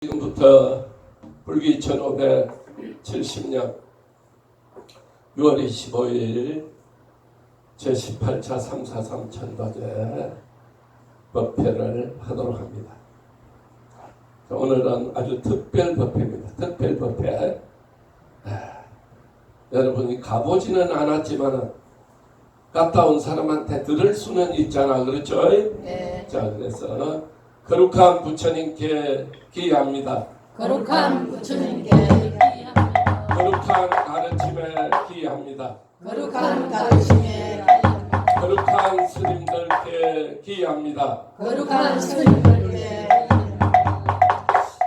지금부터 불기 1570년 6월 25일 제18차 343 천도제 법회를 하도록 합니다. 오늘은 아주 특별 법회입니다. 특별 법회. 여러분이 가보지는 않았지만 갔다 온 사람한테 들을 수는 있잖아. 그렇죠? 네. 자, 그래서 거룩한 부처님께 기합니다. 거룩한 부처님께 거룩한 가르침에 기합니다. 거룩한 가르침에 거룩한 스님들께 기합니다. 거룩한 스님들께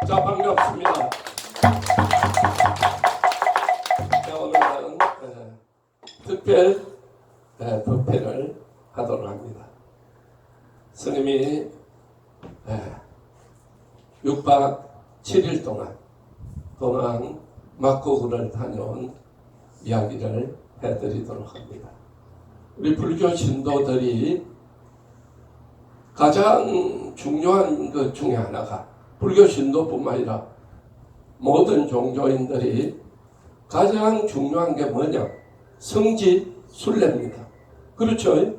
자, 반갑습니다. 자, 오늘은 특별 법회를 하도록 합니다. 스님이 6박 7일 동안 도낭 막고구를 다녀온 이야기를 해드리도록 합니다. 우리 불교 신도들이 가장 중요한 것 중에 하나가 불교 신도뿐만 아니라 모든 종교인들이 가장 중요한 게 뭐냐? 성지 순례입니다. 그렇죠?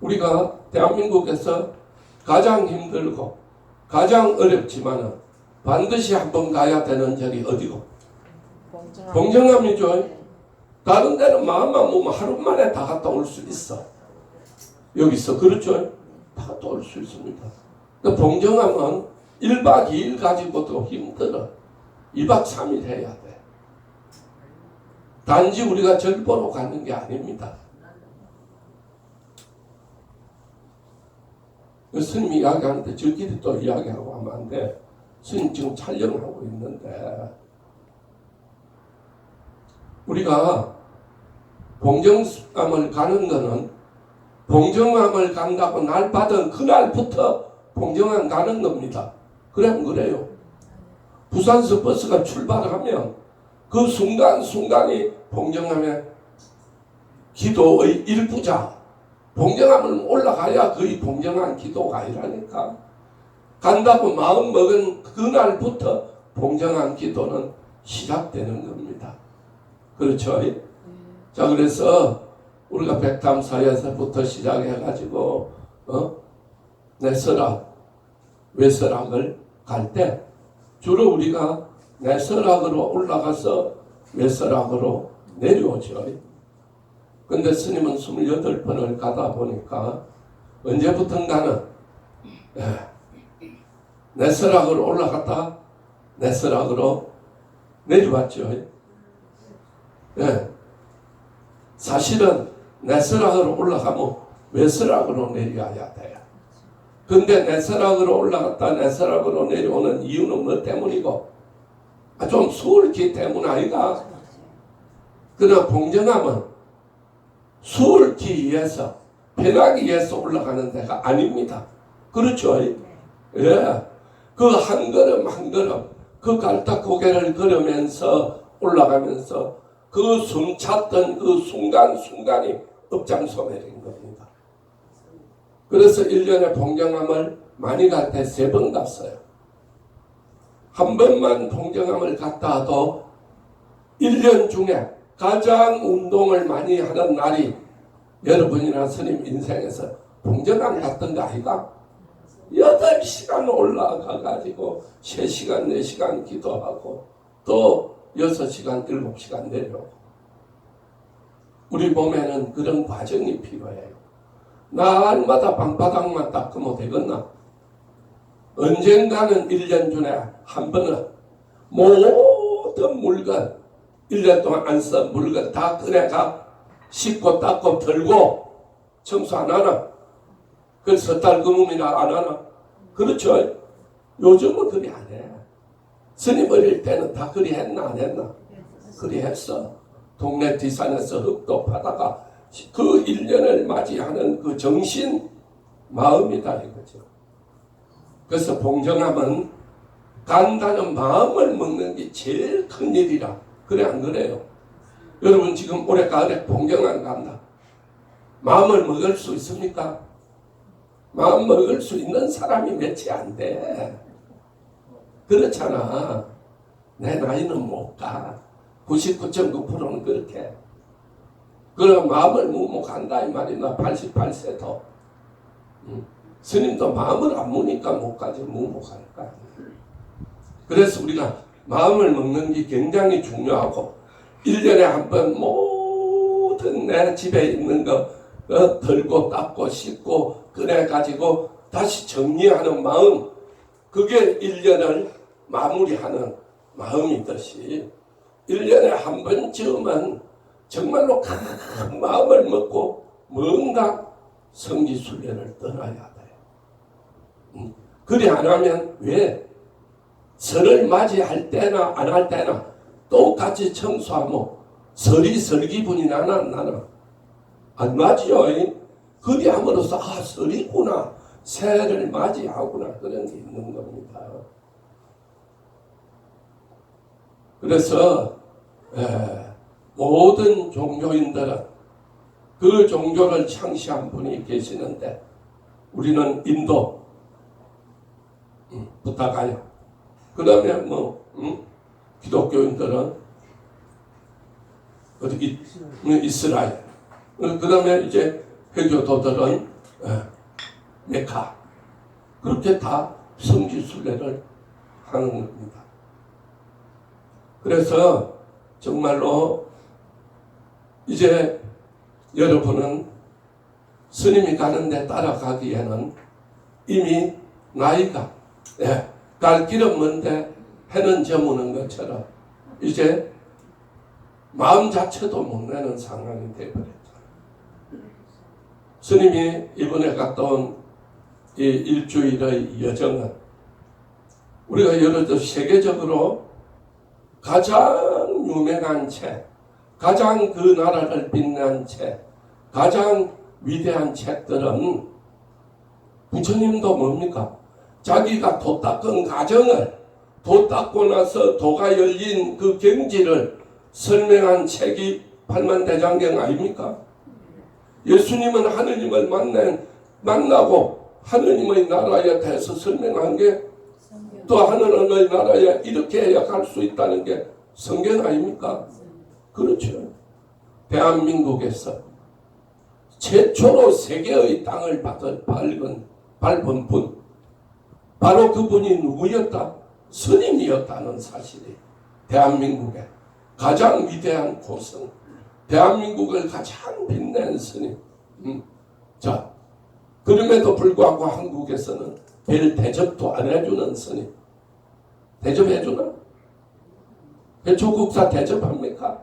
우리가 대한민국에서 가장 힘들고 가장 어렵지만 반드시 한번 가야 되는 절이 어디고? 봉정암이죠. 다른 데는 마음만 먹으면 하루 만에 다 갔다 올 수 있어. 여기서 그렇죠? 다 갔다 올 수 있습니다. 봉정암은 1박 2일 가지고도 힘들어. 2박 3일 해야 돼. 단지 우리가 절 보러 가는 게 아닙니다. 스님이 이야기하는데 저끼리 또 이야기하고 하면 안 돼. 스님 지금 촬영하고 있는데 우리가 봉정암을 가는 거는 봉정암을 간다고 날 받은 그날부터 봉정암 가는 겁니다. 그래 그래요. 부산서 버스가 출발하면 그 순간순간이 봉정암의 기도의 일부자. 봉정암을 올라가야 거의 봉정암 기도가 아니라니까. 간다고 마음 먹은 그날부터 봉정암 기도는 시작되는 겁니다. 그렇죠? 자, 그래서 우리가 백담사에서부터 시작해가지고 내설악, 외설악을 갈 때 주로 우리가 내설악으로 올라가서 외설악으로 내려오죠. 근데 스님은 28번을 가다 보니까 언제부턴가는 내설악으로 올라갔다 내설악으로 내려왔죠. 사실은 내설악으로 올라가면 외설악으로 내려와야 돼요. 근데 내설악으로 올라갔다 내설악으로 내려오는 이유는 뭐 때문이고? 좀 수월기 때문 아이가? 그러나 봉정암은 수월기 위해서 편하기 위해서 올라가는 데가 아닙니다. 그렇죠? 예. 그 한 걸음 한 걸음 그 갈딱 고개를 걸으면서 올라가면서 그 숨 찼던 그 순간순간이 업장소멸인 겁니다. 그래서 1년에 봉정암을 많이 갈 때 3번 갔어요. 한 번만 봉정암을 갔다 와도 1년 중에 가장 운동을 많이 하는 날이 여러분이나 스님 인생에서 봉정암 갔던 거 아이가? 8시간 올라가가지고 3시간, 4시간 기도하고 또 6시간, 7시간 내려오고. 우리 몸에는 그런 과정이 필요해요. 날마다 방바닥만 닦으면 되겠나? 언젠가는 1년 중에 한 번은 모든 물건 1년 동안 안 쓴 물건 다 꺼내가 씻고 닦고 털고 청소 안 하나? 그래서 쌀그물이나 안 하나? 그렇죠? 요즘은 그리 안 해. 스님 어릴 때는 다 그리 했나 안 했나? 그리 했어. 동네 뒷산에서 흙도 파다가 그 1년을 맞이하는 그 정신 마음이다 이거죠. 그래서 봉정암은 간다는 마음을 먹는 게 제일 큰 일이라. 그래 안 그래요? 여러분 지금 올해 가을에 봉정암 간다. 마음을 먹을 수 있습니까? 마음 먹을 수 있는 사람이 몇이 안 돼. 그렇잖아. 내 나이는 못 가. 99.9%는 그렇게. 그럼 마음을 무목한다 이 말이나 88세도. 스님도 마음을 안 무니까 못 가지 무목할까. 그래서 우리가 마음을 먹는 게 굉장히 중요하고 1년에 한 번 모든 내 집에 있는 거 덜고 닦고 씻고 꺼내가지고 다시 정리하는 마음, 그게 1년을 마무리하는 마음이듯이 1년에 한 번쯤은 정말로 큰 마음을 먹고 뭔가 성지순례를 떠나야 돼요. 그리 안 하면 왜? 설을 맞이할 때나 안 할 때나 똑같이 청소하면 설이 설 기분이 나나 안 나나? 안 나지요. 그리 함으로써 설이구나, 새해를 맞이하구나, 그런 게 있는 겁니다. 그래서 모든 종교인들은 그 종교를 창시한 분이 계시는데 우리는 인도 부탁하여, 그 다음에 기독교인들은 어디 이스라엘, 그 다음에 이제 회교도들은 메카, 그렇게 다 성지순례를 하는 겁니다. 그래서 정말로 이제 여러분은 스님이 가는 데 따라가기에는 이미 나이가 갈 길은 먼데 해는 저무는 것처럼 이제 마음 자체도 못 내는 상황이 되어버렸죠. 스님이 이번에 갔다 온 이 일주일의 여정은 우리가 여러 세계적으로 가장 유명한 책, 가장 그 나라를 빛낸 책, 가장 위대한 책들은 부처님도 뭡니까? 자기가 도 닦은 과정을, 도 닦고 나서 도가 열린 그 경지를 설명한 책이 팔만대장경 아닙니까? 예수님은 하느님을 만나고 하느님의 나라에 대해서 설명한 게 또 하느님의 나라에 이렇게 해야 갈 수 있다는 게 성경 아닙니까? 그렇죠. 대한민국에서 최초로 세계의 땅을 밟은 분, 바로 그분이 누구였다? 스님이었다는 사실이 대한민국의 가장 위대한 고성, 대한민국을 가장 빛낸 스님. 자, 그럼에도 불구하고 한국에서는 별 대접도 안 해주는 스님. 대접해주나? 해초국사 대접합니까?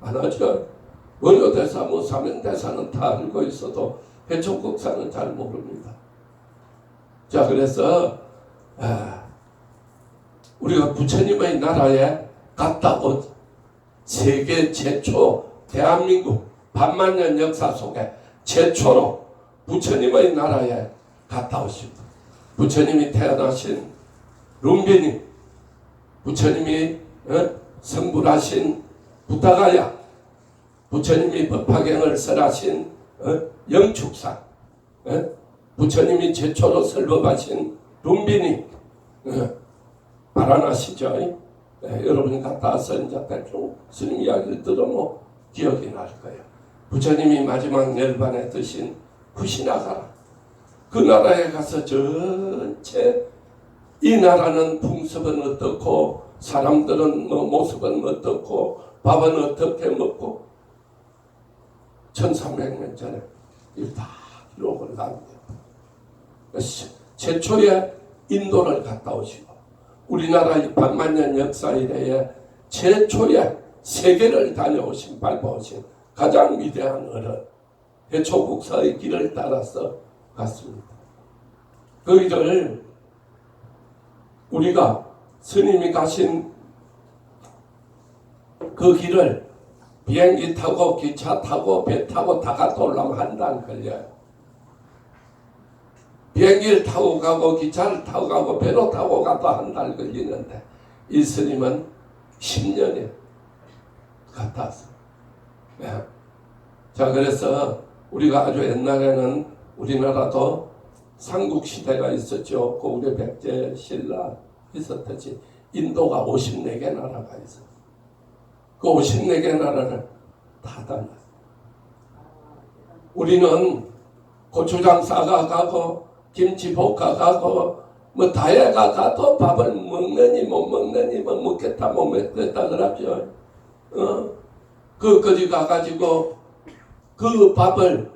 안 하죠. 원효대사, 사명대사는 다 알고 있어도 해초국사는 잘 모릅니다. 자, 그래서 우리가 부처님의 나라에 갔다고 세계 최초, 대한민국 반만년 역사 속에 최초로 부처님의 나라에 갔다 오십니다. 부처님이 태어나신 룸비니, 부처님이 성불하신 부타가야, 부처님이 법화경을 설하신 영축산, 부처님이 최초로 설법하신 룸비니, 바라나시죠. 여러분이 갔다 와서 이제 대충 스님 이야기를 들으면 기억이 날 거예요. 부처님이 마지막 열반에 드신 후시나가라, 그 나라에 가서 전체 이 나라는 풍습은 어떻고 사람들은 모습은 어떻고 밥은 어떻게 먹고 1300년 전에 이거 다 기록을 남겨요. 최초의 인도를 갔다 오시고 우리나라의 반만년 역사 이래에 최초의 세계를 다녀오신, 밟아오신 가장 위대한 어른, 해초국사의 길을 따라서 갔습니다. 그 길을 우리가 스님이 가신 그 길을 비행기 타고 기차 타고 배 타고 다 갔다 오려면 한 달 걸려요. 비행기를 타고 가고 기차를 타고 가고 배로 타고 가도 한 달 걸리는데 이 스님은 10년에 갔다 왔어요. 자, 그래서 우리가 아주 옛날에는 우리나라도 삼국시대가 있었죠. 고구려 백제 신라 있었듯이 인도가 54개 나라가 있어요. 그 54개 나라를 다 달랐어요. 우리는 고추장 싸가 가고 김치 볶아 가고 뭐 다해가 가도 밥을 먹느니 못 먹느니 뭐 먹겠다 못 먹겠다 그러죠. 그 거기 가가지고 그 밥을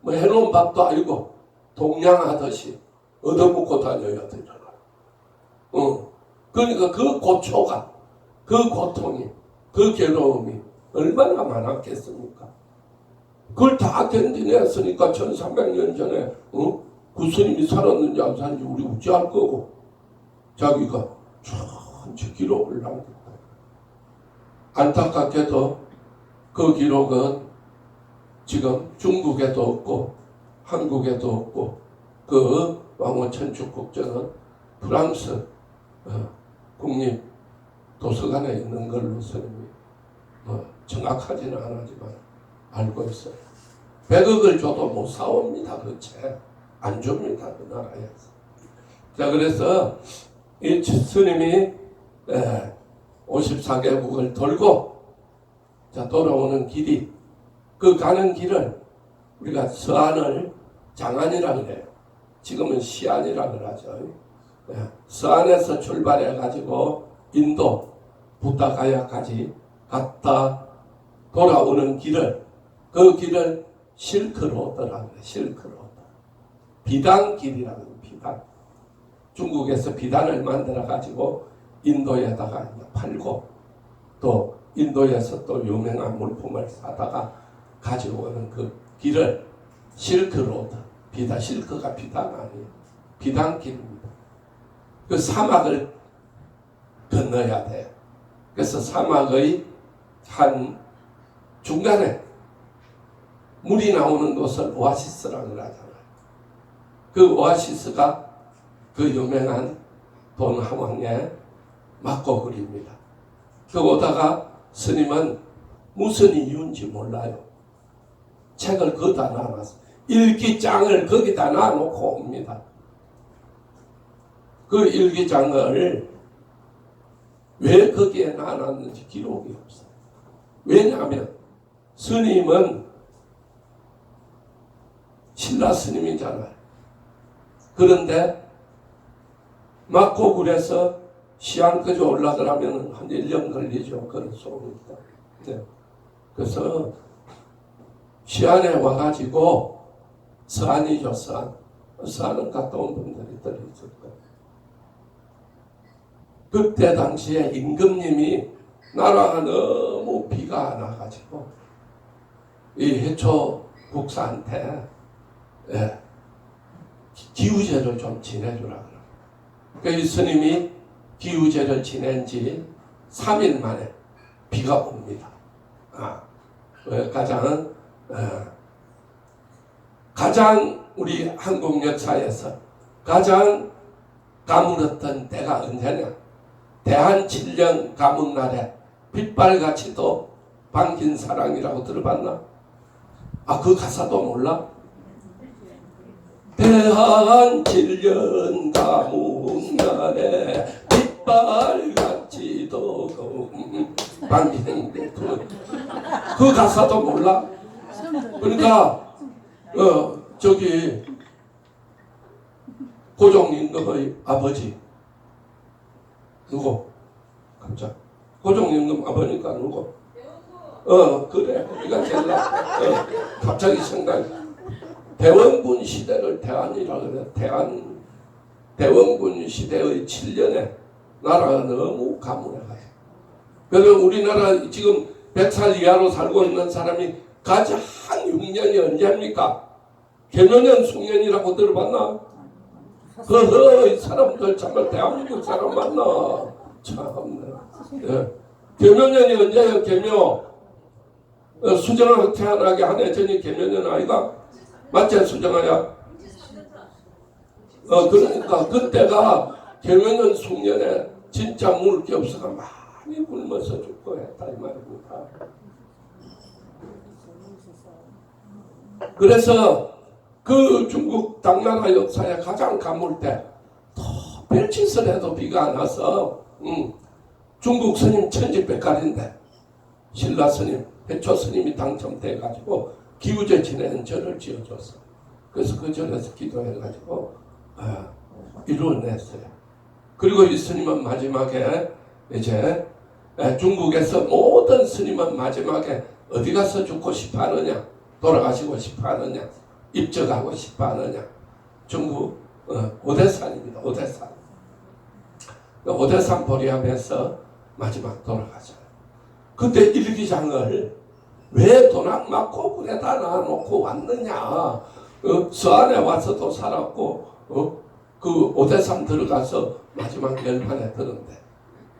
뭐 해놓은 밥도 알고 동냥하듯이 얻어먹고 다녀야 되잖아. 그러니까 그 고초가, 그 고통이, 그 괴로움이 얼마나 많았겠습니까? 그걸 다 견디냈으니까 1300년 전에 그 스님이 살았는지 안 살았는지 우리 우찌할 거고 자기가 천천히 기록을 남겼다. 안타깝게도 그 기록은 지금 중국에도 없고 한국에도 없고 그 왕호천축국전은 프랑스 국립도서관에 있는 걸로 스님이 정확하지는 않았지만 알고 있어요. 100억을 줘도 못 사옵니다. 그 책 안 줍니다. 그 나라에서. 자, 그래서 이 스님이 54개국을 돌고 자 돌아오는 길이 그 가는 길을 우리가 서안을 장안이라 그래요. 지금은 시안이라 그러죠. 서안에서 출발해 가지고 인도 부타가야까지 갔다 돌아오는 길을 그 길을 실크로드라 그래요. 실크로드. 비단길이라고 해요. 비단. 중국에서 비단을 만들어 가지고 인도에다가 팔고 또 인도에서 또 유명한 물품을 사다가 가지고 오는 그 길을 실크로드. 비단, 실크가 비단 아니에요. 비단길입니다. 그 사막을 건너야 돼요. 그래서 사막의 한 중간에 물이 나오는 곳을 오아시스라고 하잖아요. 그 오아시스가 그 유명한 돈하왕의 막고글입니다. 그 오다가 스님은 무슨 이유인지 몰라요. 책을 거기다 놔놨어요. 일기장을 거기다 놔놓고 옵니다. 그 일기장을 왜 거기에 놔놨는지 기록이 없어요. 왜냐하면 스님은 신라 스님이잖아요. 그런데 막고굴에서 시안까지 올라가려면 한 1년 걸리죠. 그런 소문이 있다. 네. 그래서 시안에 와가지고 서안이죠. 서안. 서안은 갔다 온 분들이 들 있을 거예요. 그때 당시에 임금님이 나라가 너무 비가 나가지고 이 해초 국사한테 기우제를 좀 지내주라 그래요. 그러니까 이 스님이 기우제를 지낸 지 3일 만에 비가 옵니다. 가장 우리 한국 역사에서 가장 가물었던 때가 언제냐? 대한 7년 가문날에 빛발같이도 반긴 사랑이라고 들어봤나? 그 가사도 몰라? 대한 7년 가문날에 빛발같이도 반기는 그 가사도 몰라? 그러니까 저기 고종임금의 아버지 누구? 깜짝 고종임금 아버니까 누구? 그래 우리가 제일 갑자기 생각이 대원군 시대를 대한이라 그래. 대원군 시대의 7년에 나라가 너무 가물해가요. 그래서 우리나라 지금 100살 이하로 살고 있는 사람이 가장 6년이 언제입니까? 개묘년 숙년이라고 들어봤나? 이 사람들 정말 대한민국 사람 맞나? 참네. 개묘년이 언제예요? 개묘. 수정하고 태어나게 한 해 전이 개묘년 아이가? 맞지? 수정아야? 그러니까 그때가 개묘년 숙년에 진짜 먹을 게 없어가 많이 굶어서 죽고 했다 이 말입니다. 그래서 그 중국 당나라 역사에 가장 가물 때 별짓을 해도 비가 안 와서 중국 스님 천지백갈인데 신라 스님, 해초 스님이 당첨돼가지고 기우제 지내는 절을 지어줬어. 그래서 그 절에서 기도해가지고 이루어냈어요. 그리고 이 스님은 마지막에 이제 중국에서 모든 스님은 마지막에 어디 가서 죽고 싶어 하느냐, 돌아가시고 싶어 하느냐, 입적하고 싶어 하느냐. 중국 오대산입니다. 오대산. 오대산 보리암에서 마지막 돌아가셔요. 근데 일기장을 왜 도난 맞고 불에다 놔놓고 왔느냐. 서안에 와서도 살았고 그 오대산 들어가서 마지막 열판에 드는데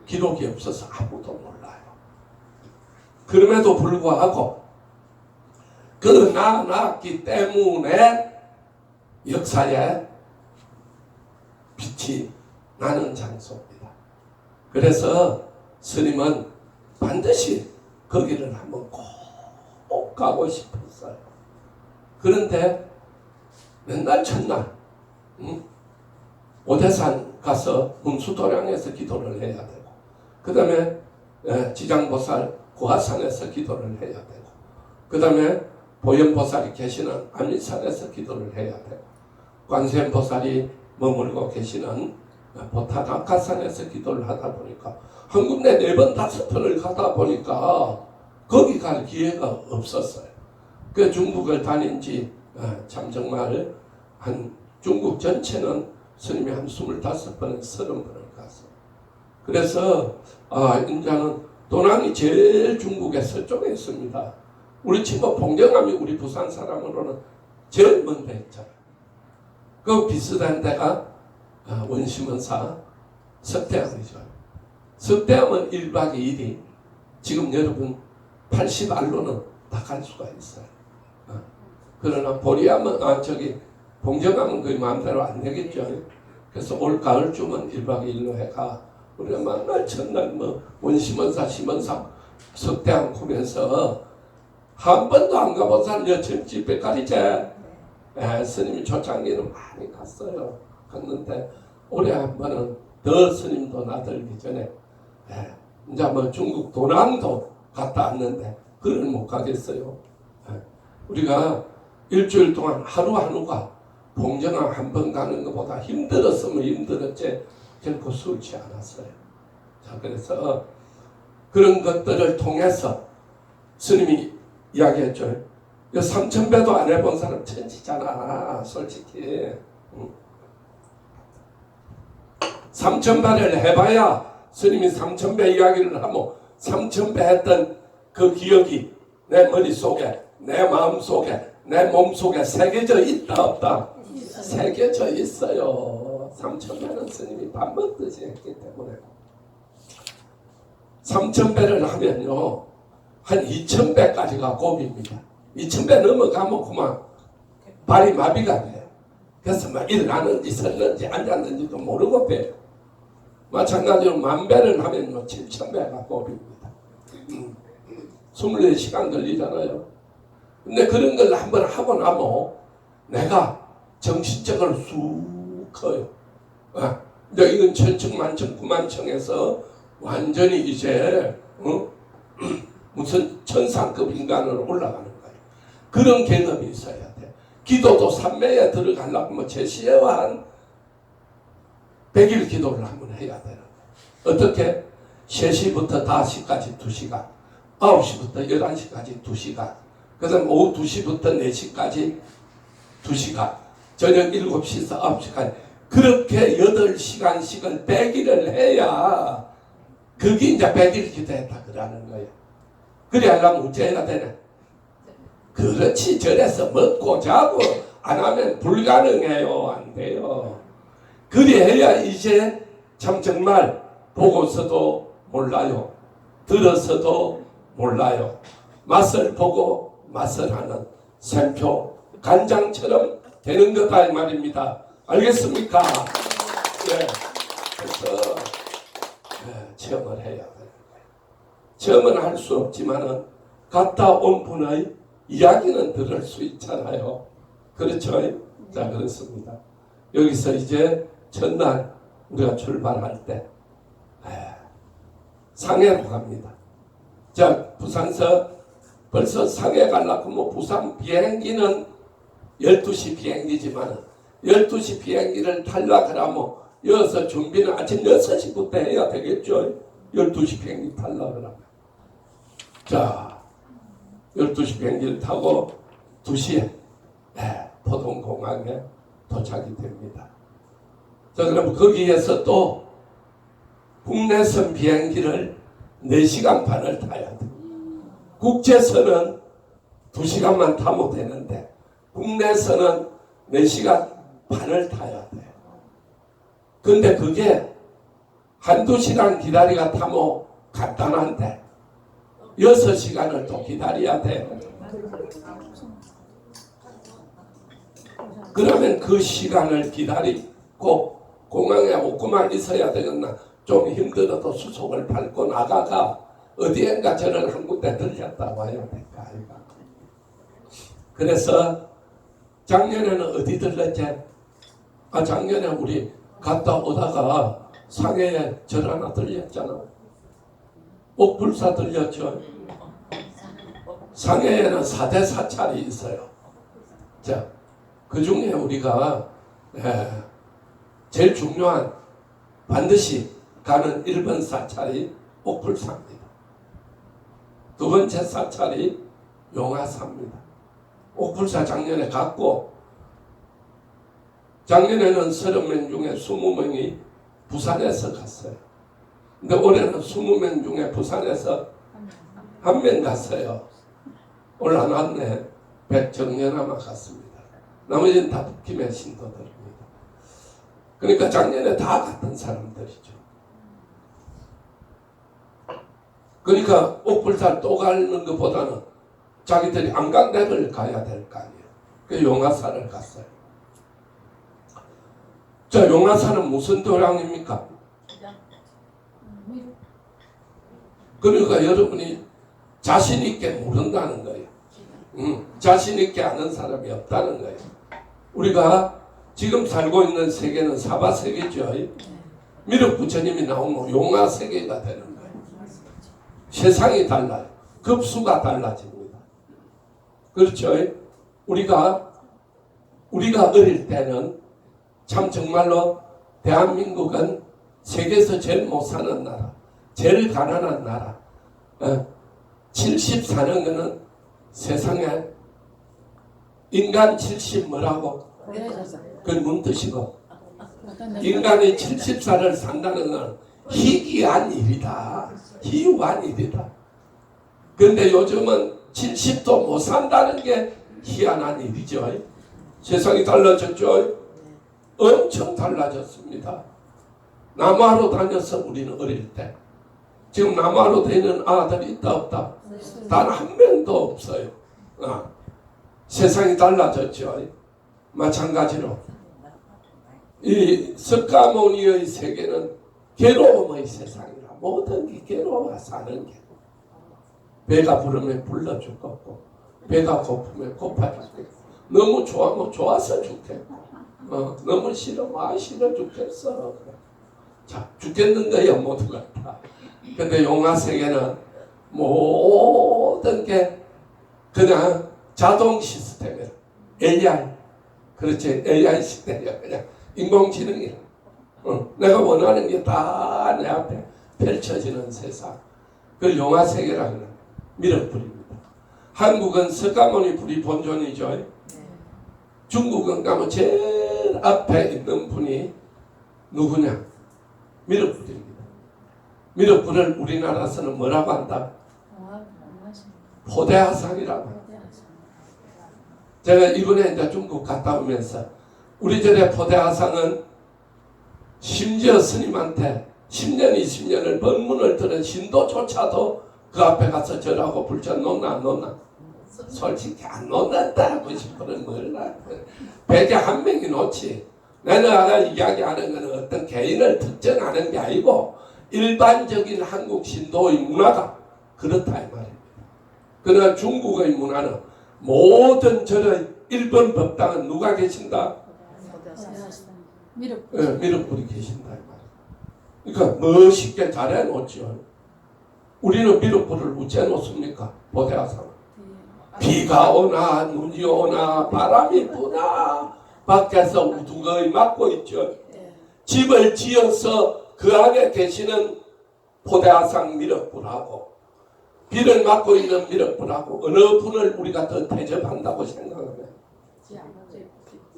기록이 없어서 아무도 몰라요. 그럼에도 불구하고 그나놨기 때문에 역사에 빛이 나는 장소입니다. 그래서 스님은 반드시 거기를 한번 꼭 가고 싶었어요. 그런데 맨날 첫날 오대산 가서 음수도량에서 기도를 해야 되고, 그 다음에 지장보살 구하산에서 기도를 해야 되고, 그 다음에 보현보살이 계시는 아미산에서 기도를 해야 되고, 관세음보살이 머물고 계시는 보타낙하산에서 기도를 하다 보니까 한 군데 4번 5번을 가다 보니까 거기 갈 기회가 없었어요. 그 중국을 다닌 지 참 정말 한 중국 전체는 스님이 한 25번에 30번을 갔어요. 그래서 이제는 도난이 제일 중국의 서쪽에 있습니다. 우리 친구 봉정암이 우리 부산 사람으로는 제일 먼 데 있잖아요. 그 비슷한 데가 원심원사 석대암이죠. 석대암은 1박 2일이 지금 여러분 80알로는 다 갈 수가 있어요. 그러나 보리암은 봉정암은 거의 마음대로 안 되겠죠. 그래서 올 가을쯤은 1박 2일로 해가 우리가 만날 첫날 원심원사 심원사 석대암 보면서 한 번도 안 가본 사람 여천지 백가리제 스님이 초창기는 많이 갔어요. 갔는데 올해 한 번은 더 스님도 나들기 전에 이제 중국 도난도 갔다 왔는데 그걸 못 가겠어요. 우리가 일주일 동안 하루하루가 봉정암 한 번 가는 것보다 힘들었으면 힘들었지 결코 수치 않았어요. 자, 그래서 그런 것들을 통해서 스님이 이야기했죠. 3000배도 안 해본 사람 천지잖아, 솔직히. 3000배를 해봐야 스님이 3000배 이야기를 하면 3000배 했던 그 기억이 내 머릿속에, 내 마음속에, 내 몸속에 새겨져 있다 없다? 새겨져 있어요. 3000배는 스님이 밥 먹듯이 했기 때문에. 3000배를 하면요 한 2000배까지가 고비입니다. 2000배 넘어가면 그만 발이 마비가 돼요. 그래서 막 일어나는지 섰는지 앉았는지도 모르고 배요. 마찬가지로 10,000배를 하면 7000배가 고비입니다. 24시간 걸리잖아요. 근데 그런 걸 한번 하고 나면 내가 정신적으로 쑥 커요. 근데 이건 천층 만층 9만층에서 완전히 이제 무슨 천상급 인간으로 올라가는 거예요. 그런 개념이 있어야 돼. 기도도 삼매에 들어가려면 제시해와 한 100일 기도를 한번 해야 되는 거예요. 어떻게? 3시부터 5시까지 2시간, 9시부터 11시까지 2시간, 그 다음 오후 2시부터 4시까지 2시간, 저녁 7시에서 9시까지, 그렇게 8시간씩을 100일을 해야 그게 이제 100일 기도했다 그러는 거예요. 그래 하려면 어째야 되나? 그렇지, 절에서 먹고 자고 안 하면 불가능해요. 안 돼요. 그래 해야 이제 참 정말 보고서도 몰라요. 들어서도 몰라요. 맛을 보고 맛을 하는 샘표 간장처럼 되는 거다 이 말입니다. 알겠습니까? 네. 그래서 체험을 해야 돼요. 체험은 할 수 없지만은 갔다 온 분의 이야기는 들을 수 있잖아요. 그렇죠? 자, 그렇습니다. 여기서 이제 첫날 우리가 출발할 때 상해로 갑니다. 자, 부산서 벌써 상해 가려고 뭐 부산 비행기는 12시 비행기지만 12시 비행기를 탈라 그러면 여기서 준비는 아침 6시부터 해야 되겠죠. 12시 비행기 탈라 그러면. 자, 12시 비행기를 타고 2시에 포동공항에 도착이 됩니다. 자, 그럼 거기에서 또 국내선 비행기를 4시간 반을 타야 돼. 국제선은 2시간만 타면 되는데 국내선은 4시간 반을 타야 돼. 근데 그게 한두 시간 기다리가 타면 간단한데 6시간을 또 기다려야 돼. 그러면 그 시간을 기다리고 공항에 오고만 있어야 되겠나? 좀 힘들어도 수속을 밟고 나가가 어디엔가 저를 한 군데 들렸다 와야 될까 아이가. 그래서 작년에는 어디 들렸지? 작년에 우리 갔다 오다가 상해에 절 하나 들렸잖아. 옥불사 들렸죠? 상해에는 4대 사찰이 있어요. 자, 그 중에 우리가 제일 중요한 반드시 가는 1번 사찰이 옥불사입니다. 두 번째 사찰이 용화사입니다. 옥불사 작년에 갔고 작년에는 30명 중에 20명이 부산에서 갔어요. 근데 올해는 20명 중에 부산에서 한 명 갔어요. 올 안 왔네. 백정연아만 갔습니다. 나머지는 다 북김의 신도들입니다. 그러니까 작년에 다 갔던 사람들이죠. 그러니까 옥불사 또 가는 것보다는 자기들이 안 간 데를 가야 될 거 아니에요. 그 용화사를 갔어요. 자, 용화사는 무슨 도량입니까? 그러니까 여러분이 자신 있게 모른다는 거예요. 자신 있게 아는 사람이 없다는 거예요. 우리가 지금 살고 있는 세계는 사바 세계죠. 미륵 부처님이 나오면 용화 세계가 되는 거예요. 세상이 달라요. 급수가 달라집니다. 그렇죠? 우리가 어릴 때는 참 정말로 대한민국은 세계에서 제일 못 사는 나라, 제일 가난한 나라. 70 사는 거는 세상에 인간 70 뭐라고? 그건 뭔 뜻이고? 인간이 70살을 산다는 건 희귀한 일이다. 희유한 일이다. 그런데 요즘은 70도 못 산다는 게 희한한 일이죠. 세상이 달라졌죠. 엄청 달라졌습니다. 남아로 다녀서 우리는 어릴 때 지금 남아로 다니는 아들이 있다 없다? 단 한 명도 없어요. 세상이 달라졌죠. 마찬가지로 이 석가모니의 세계는 괴로움의 세상이라 모든 게 괴로워 사는 게 배가 부르면 불러 죽겠고 배가 고프면 고파 죽겠고 너무 좋아하면 좋아서 죽겠고 너무 싫으면 싫어 죽겠어. 자, 죽겠는 거야 모두가 다. 근데 용화 세계는 모든 게 그냥 자동 시스템이야. AI. 그렇지. AI 시대야. 그냥 인공지능이야. 내가 원하는 게 다 내 앞에 펼쳐지는 세상. 그걸 용화 세계라고 그래. 미륵불입니다. 한국은 석가모니 불이 본존이죠. 중국은 가면 제일 앞에 있는 분이 누구냐? 미륵불입니다. 미륵불을 우리나라에서는 뭐라고 한다? 포대화상이라고 합니다. 제가 이번에 이제 중국 갔다 오면서 우리 절의 포대화상은 심지어 스님한테 10년, 20년을 법문을 들은 신도조차도 그 앞에 가서 절하고 불천 놓나 안 놓나? 솔직히 안 놓는다고 싶어는 몰라. 백에 한 명이 놓지. 내가 이야기하는 것은 어떤 개인을 특정하는 게 아니고 일반적인 한국 신도의 문화가 그렇다 이 말입니다. 그러나 중국의 문화는 모든 절의 1번 법당은 누가 계신다? 미륵 미륵불이 계신다. 그러니까 멋있게 잘해놓죠. 우리는 미륵불을 어째 놓습니까? 보대하상. 비가 오나 눈이 오나 바람이 부나 밖에서 우두거이 맞고 있죠. 집을 지어서 그 안에 계시는 포대하상 미륵불하고 비를 맞고 있는 미륵불하고 어느 분을 우리가 더 대접한다고 생각하면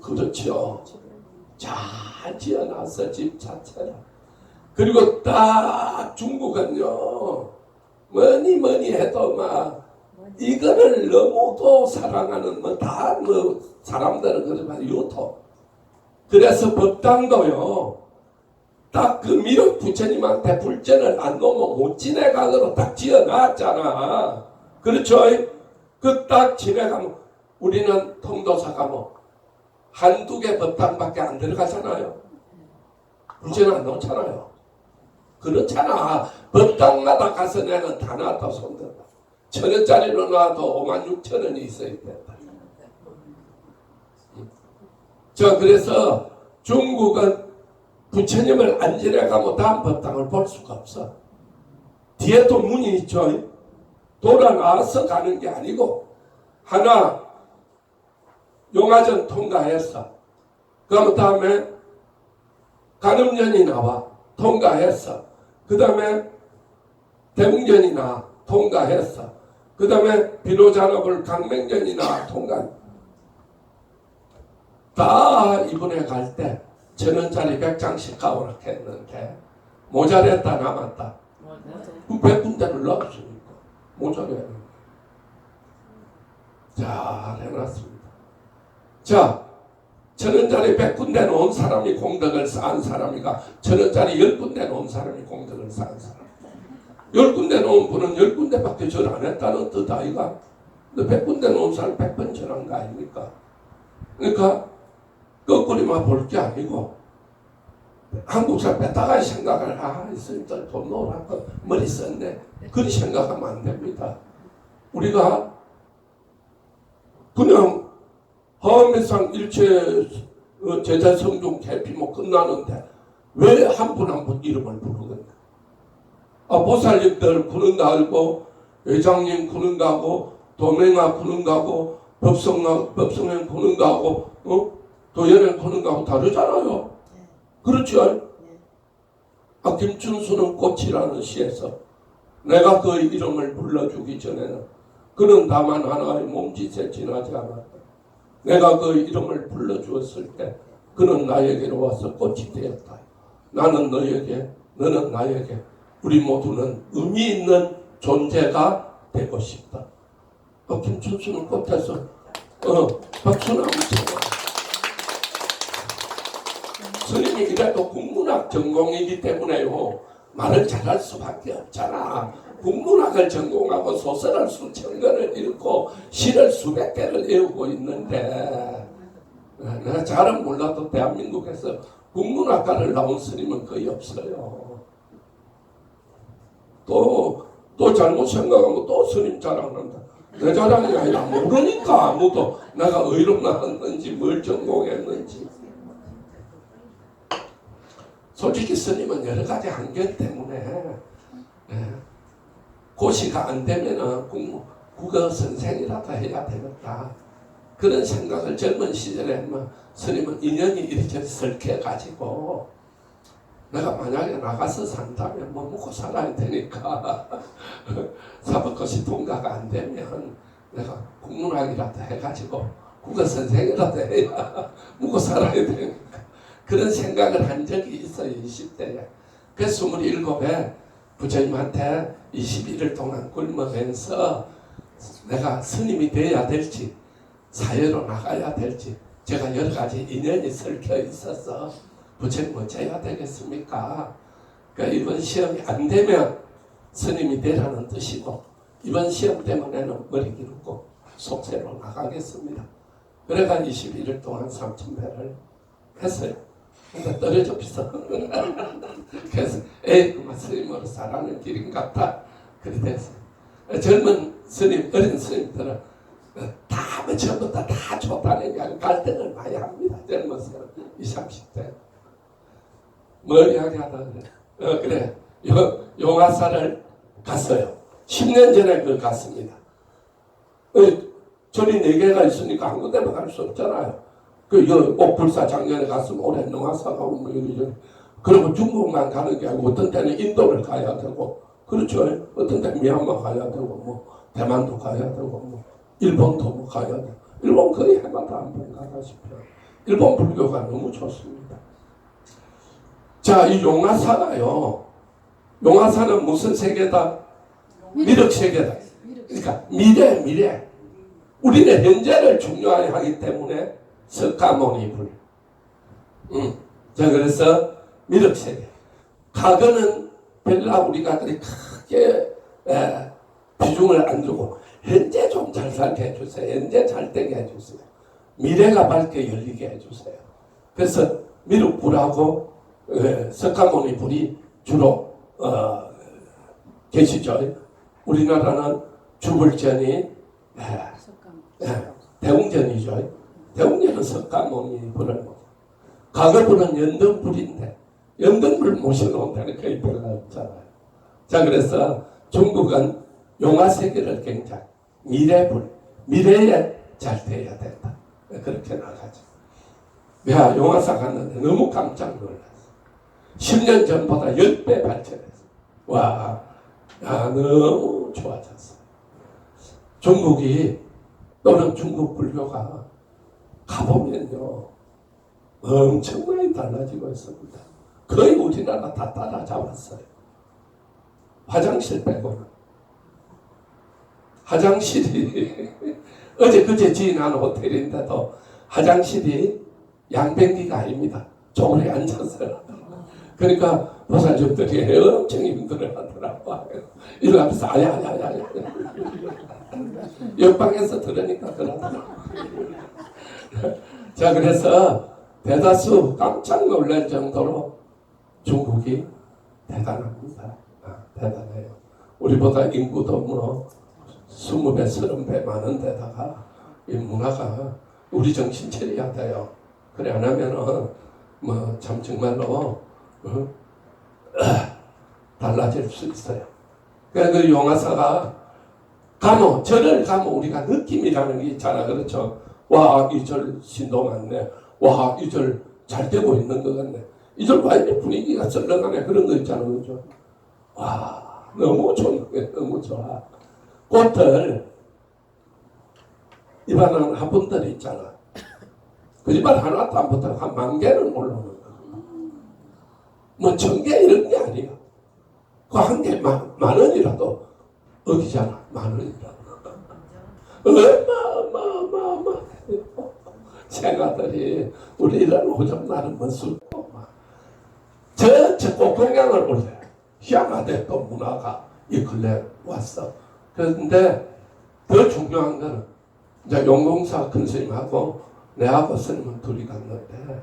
그렇죠. 잘 지어놨어 집 자체를. 그리고 딱 중국은요 뭐니 해도 막 이거를 너무도 사랑하는 뭐 사람들은 그러지만 유토. 그래서 법당도요 딱 그 미륵 부처님한테 불전을 안 놓으면 못 지내가도록 딱 지어놨잖아. 그렇죠? 그 딱 지내가면 우리는 통도사가 뭐 한두 개 법당밖에 안 들어가잖아요. 불전 안 놓잖아요. 그렇잖아. 법당마다 가서 내는 다 놔둬 손들어. 1,000원짜리로 놔도 56,000원이 있어야 된다. 자, 그래서 중국은 부처님을 안 지내가면 다음 법당을 볼 수가 없어. 뒤에 또 문이 있죠. 돌아 나와서 가는 게 아니고 하나 용화전 통과했어. 그 다음에 간음년이 나와 통과했어. 그 다음에 대웅년이 나와 통과했어. 그 다음에 비로잔업을 강맹년이 나와 통과. 다 이번에 갈 때 1,000원짜리 100장씩 가오라 했는데 모자랬다 남았다. 100군데를 넣었으니까 모자래. 잘 해놨습니다. 자, 1,000원짜리 100군데 놓은 사람이 공덕을 쌓은 사람이가 1,000원짜리 10군데 놓은 사람이 공덕을 쌓은 사람. 10군데 놓은 분은 10군데밖에 절 안 했다는 뜻 아이가. 근데 100군데 놓은 사람 100번 절한 거 아닙니까? 그러니까 거꾸리만 볼 게 아니고 한국 사람 뺐다가 생각을 있으니까 돈 놓으라고 머리 썼네. 그리 생각하면 안 됩니다. 우리가 그냥 화엄매상 일체 제자 성종 개피 뭐 끝나는데 왜 한 분 한 분 이름을 부르겠나? 보살님들 구는 가고 회장님 구는 가고 도맹아 구는 가고 법성행 구는 가고 도연행 구는 가고 다르잖아요. 그렇죠? 김춘수는 꽃이라는 시에서 내가 그 이름을 불러주기 전에는 그는 다만 하나의 몸짓에 지나지 않았다. 내가 그 이름을 불러주었을 때 그는 나에게로 와서 꽃이 되었다. 나는 너에게, 너는 나에게, 우리 모두는 의미 있는 존재가 되고 싶다. 김춘수는 꽃에서 박수나 한번 쳐봐. 스님이 이래도 국문학 전공이기 때문에요 말을 잘할 수밖에 없잖아. 국문학을 전공하고 소설을 수천 권을 읽고 시를 수백 개를 외우고 있는데 내가 잘은 몰라도 대한민국에서 국문학과를 나온 스님은 거의 없어요. 또 잘못 생각하면 또 스님 자랑한다. 내 자랑이 아니라 모르니까 아무도 내가 어디로 나왔는지 뭘 전공했는지. 솔직히 스님은 여러 가지 한계 때문에 고시가 안 되면은 국어 선생이라도 해야 되겠다. 그런 생각을 젊은 시절에 뭐 스님은 인연이 이렇게 설켜가지고 내가 만약에 나가서 산다면 뭐 먹고 살아야 되니까 사법고시 통과가 안 되면 내가 국문학이라도 해가지고 국어 선생이라도 해야 먹고 살아야 되니까 그런 생각을 한 적이 있어요. 20대에. 그래서 27에 부처님한테 21일 동안 굶으면서 내가 스님이 돼야 될지 사회로 나가야 될지 제가 여러 가지 인연이 설켜 있어서 부처님 어째야 되겠습니까? 그러니까 이번 시험이 안 되면 스님이 되라는 뜻이고 이번 시험 때문에는 머리 기르고 속세로 나가겠습니다. 그래가 21일 동안 3,000배를 했어요. 근데 떨어져 비서. 그래서 그만 스님으로 살아는 길인 같다. 그래 됐어요. 젊은 스님, 어린 스님들은 다 그 전부터 다 좋다는 게 아니고 갈등을 많이 합니다. 젊었어요. 20, 30대. 뭘 이야기하다 그래. 그래. 용화사를 갔어요. 10년 전에 그 갔습니다. 절이 4개가 있으니까 한 군데만 갈 수 없잖아요. 옥불사 작년에 갔으면 올해 용화사 가고 뭐 이리저리. 그리고 중국만 가는 게 아니고 어떤 때는 인도를 가야 되고, 그렇죠. 어떤 때는 미얀마 가야 되고, 뭐 대만도 가야 되고, 뭐 일본도 뭐 가야 되고. 일본 거의 해마다 한 번 가다시피. 일본 불교가 너무 좋습니다. 자, 이 용화사가요. 용화사는 무슨 세계다? 미륵 세계다. 그러니까 미래. 우리는 현재를 중요하게 하기 때문에 석가모니불. 자, 그래서 미륵 세계. 과거는 별로 우리가 그렇게 크게 비중을 안 주고 현재 좀 잘 살게 해주세요. 현재 잘 되게 해주세요. 미래가 밝게 열리게 해주세요. 그래서 미륵불하고 석가모니불이 주로 계시죠. 우리나라는 주불전이 대웅전이죠. 대웅전은 석가모니불을 과거불은 연등불인데 연등불 모셔놓은 거의 별로 없잖아요. 자, 그래서 중국은 용화세계를 굉장히 미래불, 미래에 잘 돼야 된다. 그렇게 나가죠. 야, 용화사 갔는데 너무 깜짝 놀랐어. 10년 전보다 10배 발전했어. 와, 야, 너무 좋아졌어. 중국이 또는 중국 불교가 가보면요 엄청 많이 달라지고 있습니다. 거의 우리나라 다 따라잡았어요. 화장실 빼고는. 화장실이 어제 그제 지인한 호텔인데도 화장실이 양변기가 아닙니다. 조물에 앉았어요. 그러니까 보살님들이 엄청 힘들어하더라고. 이러면서 아야야야야. 옆방에서 들으니까 그러더라고. 자, 그래서 대다수 깜짝 놀랄 정도로 중국이 대단합니다. 대단해요. 우리보다 인구도 뭐 20배, 30배 많은 데다가 이 문화가 우리 정신 차려야 돼요. 그래 안 하면은 뭐 참 정말로 달라질 수 있어요. 그러니까 그 용화사가 가면 절을 가면 우리가 느낌이라는 게 있잖아. 그렇죠? 와, 이 절 신도 많네. 와, 이 절 잘 되고 있는 것 같네. 이 절 와, 이렇게 분위기가 썰렁하네. 그런 거 있잖아. 그렇죠? 와, 너무 좋은 거예요. 너무 좋아. 꽃을 입안하는 화분들이 있잖아. 그 입안 하나도 안 붙어. 한 10,000개는 올라오는 거야. 뭐 1,000개 이런 게 아니야. 그 한 개 만 원이라도 어기잖아. 10,000원이라도. 어마어마어마어마. 새가들이 우리 이런 오점 나는 것을 전체 꽃평양을 올려요. 희한하대 또 문화가 이 근래 왔어. 그런데 더 중요한 거는 이제 용공사 큰 스님하고 내하고 스님은 둘이 갔는데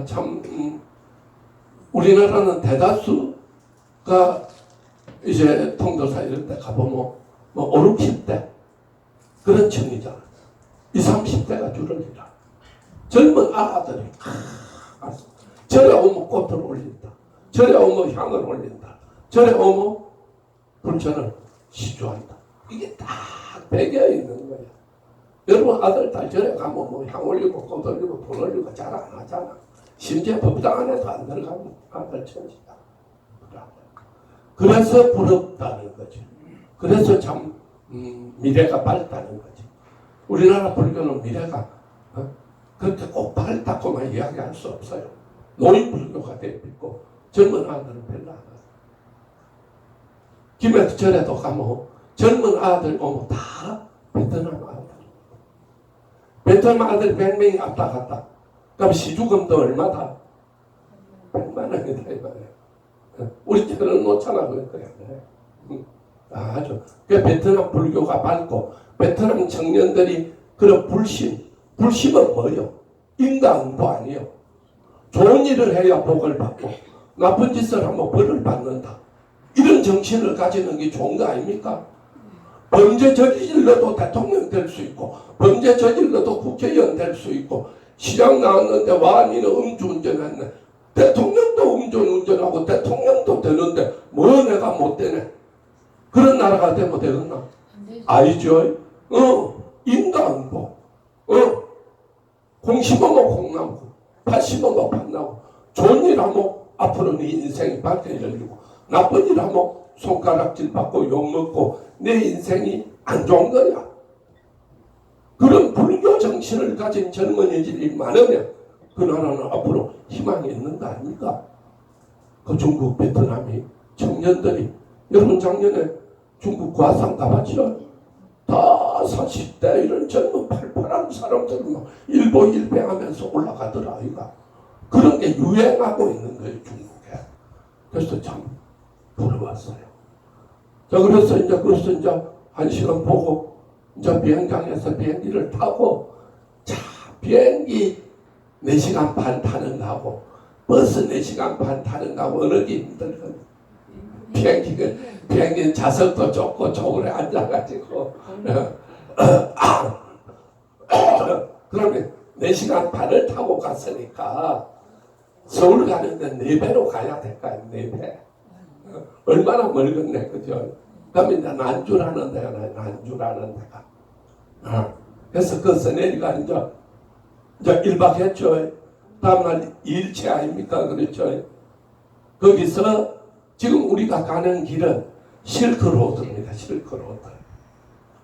참 우리나라는 대다수가 이제 통도사 이런 데 가보면 뭐 5, 60대 그런 층이잖아. 20, 30대가 줄어들라. 젊은 아들이 절에 오면 꽃을 올린다. 절에 오면 향을 올린다. 절에 오면 불천을 시주한다. 이게 딱 배겨 있는 거야. 여러분 아들, 딸 절에 가면 뭐 향 올리고 꽃 올리고 돈 올리고 잘 안 하잖아. 심지어 법당 안에도 안 들어가면 아들 천지다. 그래서 부럽다는 거지. 그래서 참 미래가 밝다는 거지. 우리나라 불교는 미래가 그렇게 꼭 밝다고만 이야기할 수 없어요. 노인 불교가 대표고 젊은 아들은 별로 안 와요. 김해도 절에도 가면 젊은 아들 오면 다 베트남 아들. 베트남 아들 100명이 왔다 갔다. 그럼 시주금도 얼마다? 100만 원이다 이 말이에요. 우리 때는 놓잖아 그랬거든. 아주 그 베트남 불교가 밝고 베트남 청년들이 그런 불심은 뭐요? 인간도 아니요. 좋은 일을 해야 복을 받고 나쁜 짓을 하면 벌을 받는다. 이런 정신을 가지는 게 좋은 거 아닙니까? 범죄 저질러도 대통령 될 수 있고 범죄 저질러도 국회의원 될 수 있고 시장 나왔는데 와 니는 음주운전했네. 대통령도 음주운전하고 대통령도 되는데 뭐 내가 못 되네. 그런 나라가 되면 되겠나? 아니죠. 인간보. 공 심으면 콩나무, 팥 심으면 팥나무. 좋은 일 하면 앞으로 네 인생이 밝게 열리고 나쁜 일 하면 손가락질 받고 욕먹고 내 인생이 안 좋은 거야. 그런 불교 정신을 가진 젊은이들이 많으면 그 나라는 앞으로 희망이 있는 거 아닙니까? 그 중국, 베트남이 청년들이 여러분 작년에 중국 과상 가봤죠? 다 40대 이런 젊은 팔팔한 사람들은 막 일보일배하면서 올라가더라 아이가. 그런 게 유행하고 있는 거예요 중국에. 그래서 참 부러웠어요. 자 그래서 이제 한 시간 보고 이제 비행장에서 비행기를 타고 자 비행기 4시간 반 타는 거하고 버스 4시간 반 타는 거하고 어느 게 힘들거든. 비행기 좌석도 좁고 저울에 앉아가지고 그러면 4시간 반을 타고 갔으니까 서울 가는데 4배로 가야 될 거 아니에요. 4배. 얼마나 멀겠네 그죠. 그러면 이제 난주라는 데가 난주라는 데가 그래서 그 서내리가 이제 1박 했죠. 다음날 2일째 아닙니까 그렇죠. 거기서 지금 우리가 가는 길은 실크로드입니다. 실크로드.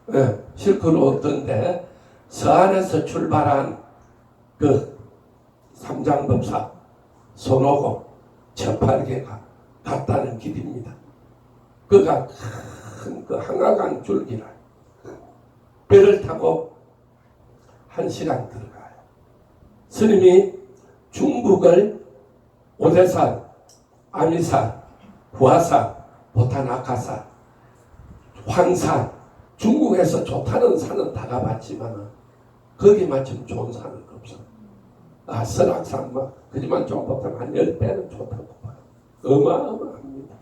네, 실크로드인데 서안에서 출발한 그 삼장법사 손오공 천팔계가 갔다는 길입니다. 그가 큰 그 항아강 줄기를 배를 타고 1시간 들어가요. 스님이 중국을 오대산, 아미산, 부하산, 보타나카산, 황산, 중국에서 좋다는 산은 다 가봤지만 거기 마침 좋은 산은 없어. 설악산 뭐 그지만 좀 보통 한 10배는 좋다고 봐요. 어마어마합니다.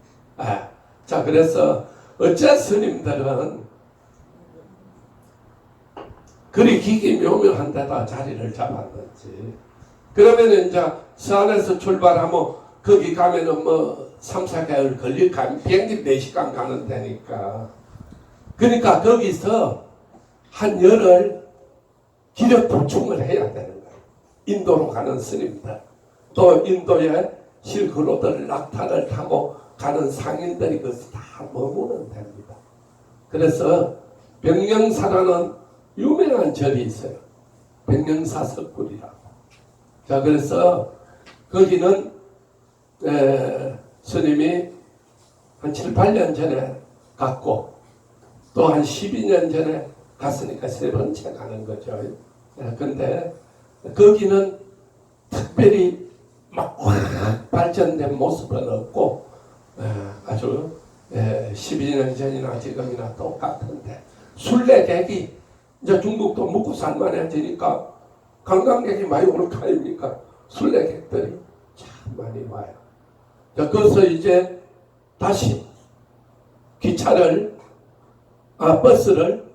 자 그래서 어째 스님들은 그리 기기묘묘한 데다 자리를 잡았는지. 그러면 이제 서안에서 출발하면 거기 가면은 뭐 3, 4개월 걸릴까? 비행기 4시간 가는 데니까. 그러니까 거기서 한 열흘 기력 보충을 해야 되는 거예요. 인도로 가는 스님들. 또 인도에 실크로드를 낙타를 타고 가는 상인들이 거기서 다 머무는 데입니다. 그래서 백령사라는 유명한 절이 있어요. 백령사 석굴이라고. 자 그래서 거기는 스님이 한 7, 8년 전에 갔고 또 한 12년 전에 갔으니까 3번째 가는 거죠. 근데 거기는 특별히 막 발전된 모습은 없고 아주 12년 전이나 지금이나 똑같은데 술래객이 이제 중국도 먹고 살만해지니까 관광객이 많이 올 거 아닙니까? 술래객들이 참 많이 와요. 자, 거기서 이제 다시 기차를 버스를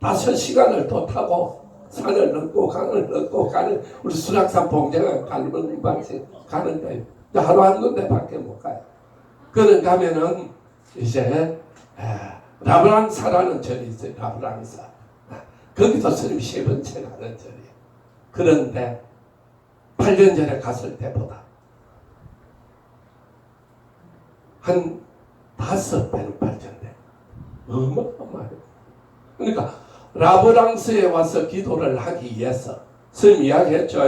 5시간을 또 타고 산을 넘고 강을 넘고 가는 우리 수락산 봉정을 갈면 방식 가는 거예요. 하루 한 군데 밖에 못 가요. 그는 가면은 이제 라브랑사라는 절이 있어요. 라브랑사. 거기도 스님 3번째 가는 절이에요. 그런데 8년 전에 갔을 때보다 한 5배는 발전돼. 어마어마해요. 그러니까 라브랑스에 와서 기도를 하기 위해서 스님 이야기했죠.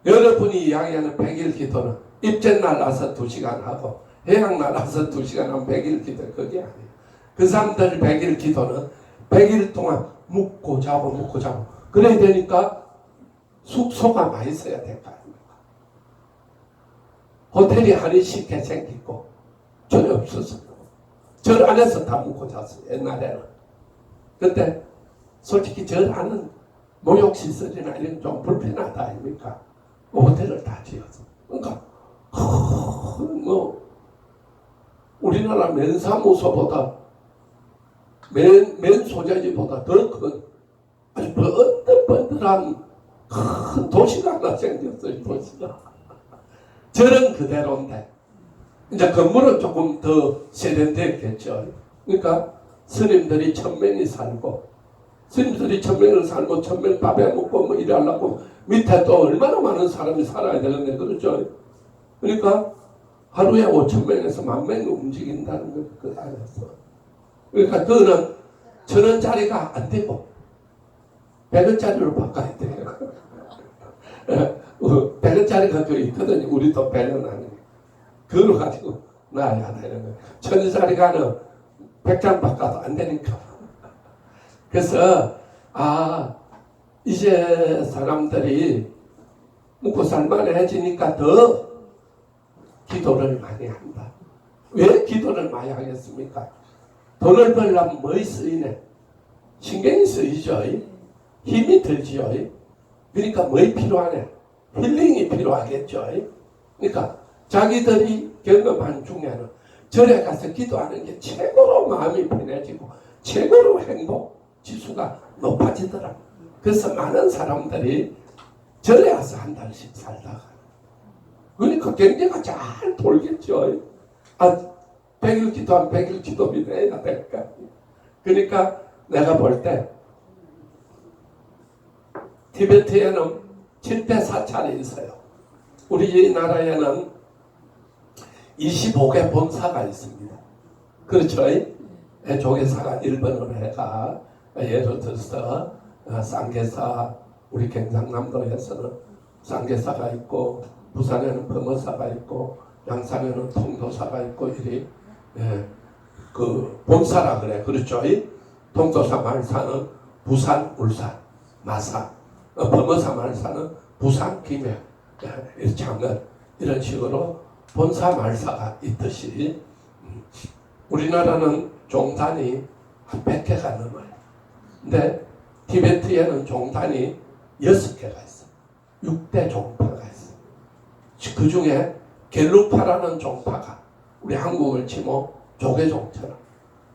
여러분이 이야기하는 100일 기도는 입젠날 와서 2시간 하고 해양날 와서 2시간 하면 100일 기도 그게 아니에요. 그 사람들 100일 기도는 100일 동안 묵고 자고 그래야 되니까 숙소가 많이 있어야 될 거 아닙니까? 호텔이 한의식게 생기고 절이 없었어요. 절 안에서 다 묵고 잤어요. 옛날에는. 근데 솔직히 절 안은 목욕시설이나 이런 좀 불편하다 아닙니까? 호텔을 다 지었어. 그러니까 뭐 우리나라 면사무소보다 맨 소재지보다 더 큰 아주 번들번들한 큰 도시가 하나 생겼어요. 도시가. 저런 그대로인데 이제 건물은 조금 더 세련됐겠죠. 그러니까 스님들이 1000명이 살고 스님들이 1000명을 살고 1000명 밥에 먹고 뭐 일하려고 밑에 또 얼마나 많은 사람이 살아야 되는데 그렇죠. 그러니까 하루에 5,000명에서 10,000명이 움직인다는 걸 그 알았어. 그러니까 그거는 1,000원짜리가 안 되고 100원짜리로 바꿔야 돼요. 100원짜리가 그 있거든요. 우리도 100원 하는 그걸 가지고 놔야 되는 거예요. 1,000원짜리가는 100장 바꿔도 안 되니까. 그래서 이제 사람들이 먹고 살만해지니까 더 기도를 많이 한다. 왜 기도를 많이 하겠습니까? 돈을 벌려면 뭐에 쓰이네? 신경이 쓰이죠. 힘이 들지요. 그러니까 뭐에 필요하네? 힐링이 필요하겠죠. 그러니까 자기들이 경험한 중에는 절에 가서 기도하는 게 최고로 마음이 편해지고 최고로 행복 지수가 높아지더라. 그래서 많은 사람들이 절에 와서 한 달씩 살다가 그러니까 경제가 잘 돌겠죠. 100일 기도하면 100일 기도비 내야 될까. 그러니까 내가 볼 때 티베트에는 7대 사찰이 있어요. 우리 나라에는 25개 본사가 있습니다. 그렇죠? 조계사가 일본어로 해가 예를 들어서 쌍계사, 우리 경상남도에서는 쌍계사가 있고 부산에는 범어사가 있고 양산에는 통도사가 있고 이리 그 본사라 그래. 그렇죠? 통도사 말사는 부산, 울산, 마산, 범어사 말사는 부산, 김해, 창원 이런 식으로 본사 말사가 있듯이 우리나라는 종단이 한 100개가 넘어요. 근데 티베트에는 종단이 6개가 있어. 6대 종파가 있어. 그 중에 겔루파라는 종파가 우리 한국을 치면 조계종처럼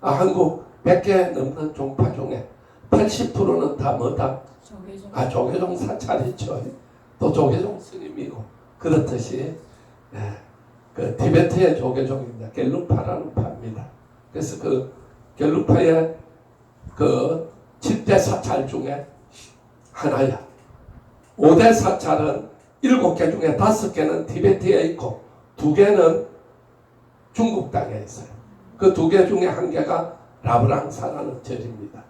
한국 100개 넘는 종파 중에 80%는 다 뭐다? 조계종 사찰이죠. 또 조계종 스님이고 그렇듯이 그 티베트의 조계종입니다. 겔루파라는 파입니다. 그래서 그 겔루파의 그 7대 사찰 중에 하나야. 5대 사찰은 7개 중에 5개는 티베트에 있고 2개는 중국 땅에 있어요. 그 2개 중에 1개가 라브랑사라는 절입니다.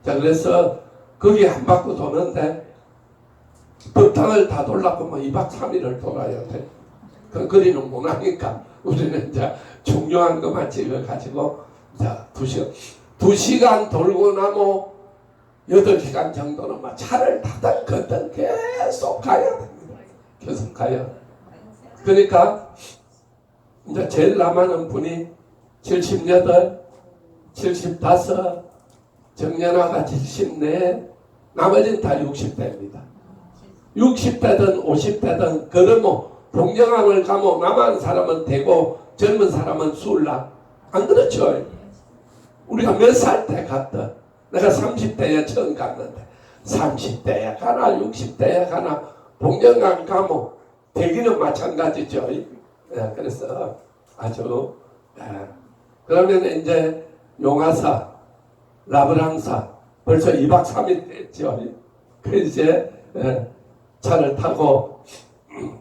자, 그래서 거기 한 바퀴 도는데 법당을 다 돌라고면 2박 3일을 돌아야 돼. 그 거리는 못 하니까 우리는 이제 중요한 것만 찍어가지고 자 2시간 돌고 나면 8시간 정도는 막 차를 타든 걷든 계속 가야 됩니다. 계속 가요. 그러니까 이제 제일 남아는 분이 78, 75, 정년화가 74, 나머지는 다 60대입니다. 60대든 50대든 그러면 동정함을 가면 남한 사람은 되고 젊은 사람은 술라. 안 그렇죠? 우리가 몇 살 때 갔다. 내가 30대에 처음 갔는데 30대에 가나 60대에 가나 동정감 가면 대기는 마찬가지죠. 그래서 아주 그러면 이제 용화사, 라브랑사 벌써 2박 3일 됐죠. 그 이제 차를 타고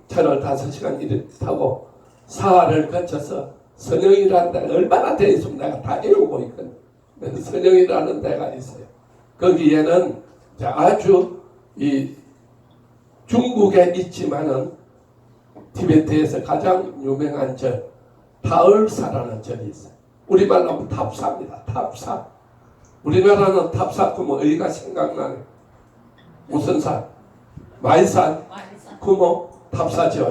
차를 5시간 이렇게 타고 사하를 거쳐서 선영이라는 데가 얼마나 돼 있으면 내가 다 외우고 있거든. 선영이라는 데가 있어요. 거기에는 아주 이 중국에 있지만은 티베트에서 가장 유명한 절 타을사라는 절이 있어요. 우리말로 하면 탑사입니다. 탑사. 우리나라는 탑사 그러면 어디가 생각나네? 무슨 산? 마이산? 그러면 탑사죠.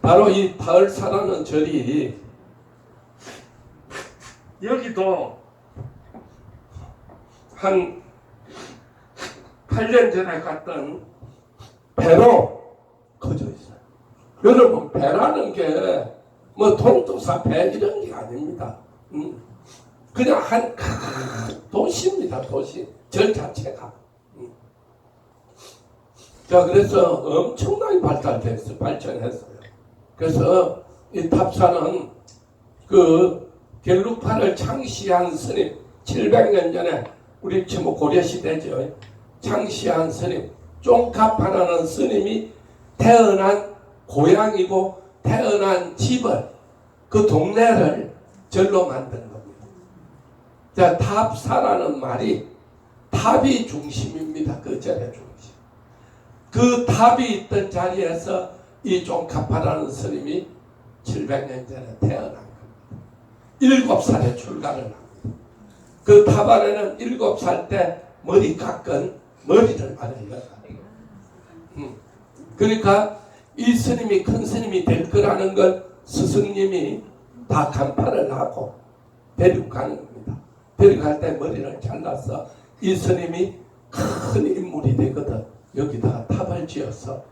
바로 이 타을사라는 절이 여기도 한 8년 전에 갔던 배로 커져 있어요. 여러분 배라는 게 뭐 통도사 배 이런 게 아닙니다. 그냥 한 도시입니다. 도시. 절 자체가. 자, 그래서 엄청나게 발전했어요. 그래서 이 탑산은 그 갤루파를 창시한 스님, 700년 전에 우리 지금 고려시대죠. 창시한 스님, 쫑카파라는 스님이 태어난 고향이고 태어난 집을, 그 동네를 절로 만든 겁니다. 자, 탑사라는 말이 탑이 중심입니다. 그 절의 중심. 그 탑이 있던 자리에서 이 쫑카파라는 스님이 700년 전에 태어난 겁니다. 7살에 출가를 합니다. 그 탑 안에는 7살 때 머리 깎은 머리를 말해요. 그러니까 이 스님이 큰 스님이 될 거라는 걸 스승님이 다 간파를 하고 데리고 가는 겁니다. 데려갈 때 머리를 잘라서 이 스님이 큰 인물이 되거든. 여기다가 탑을 지어서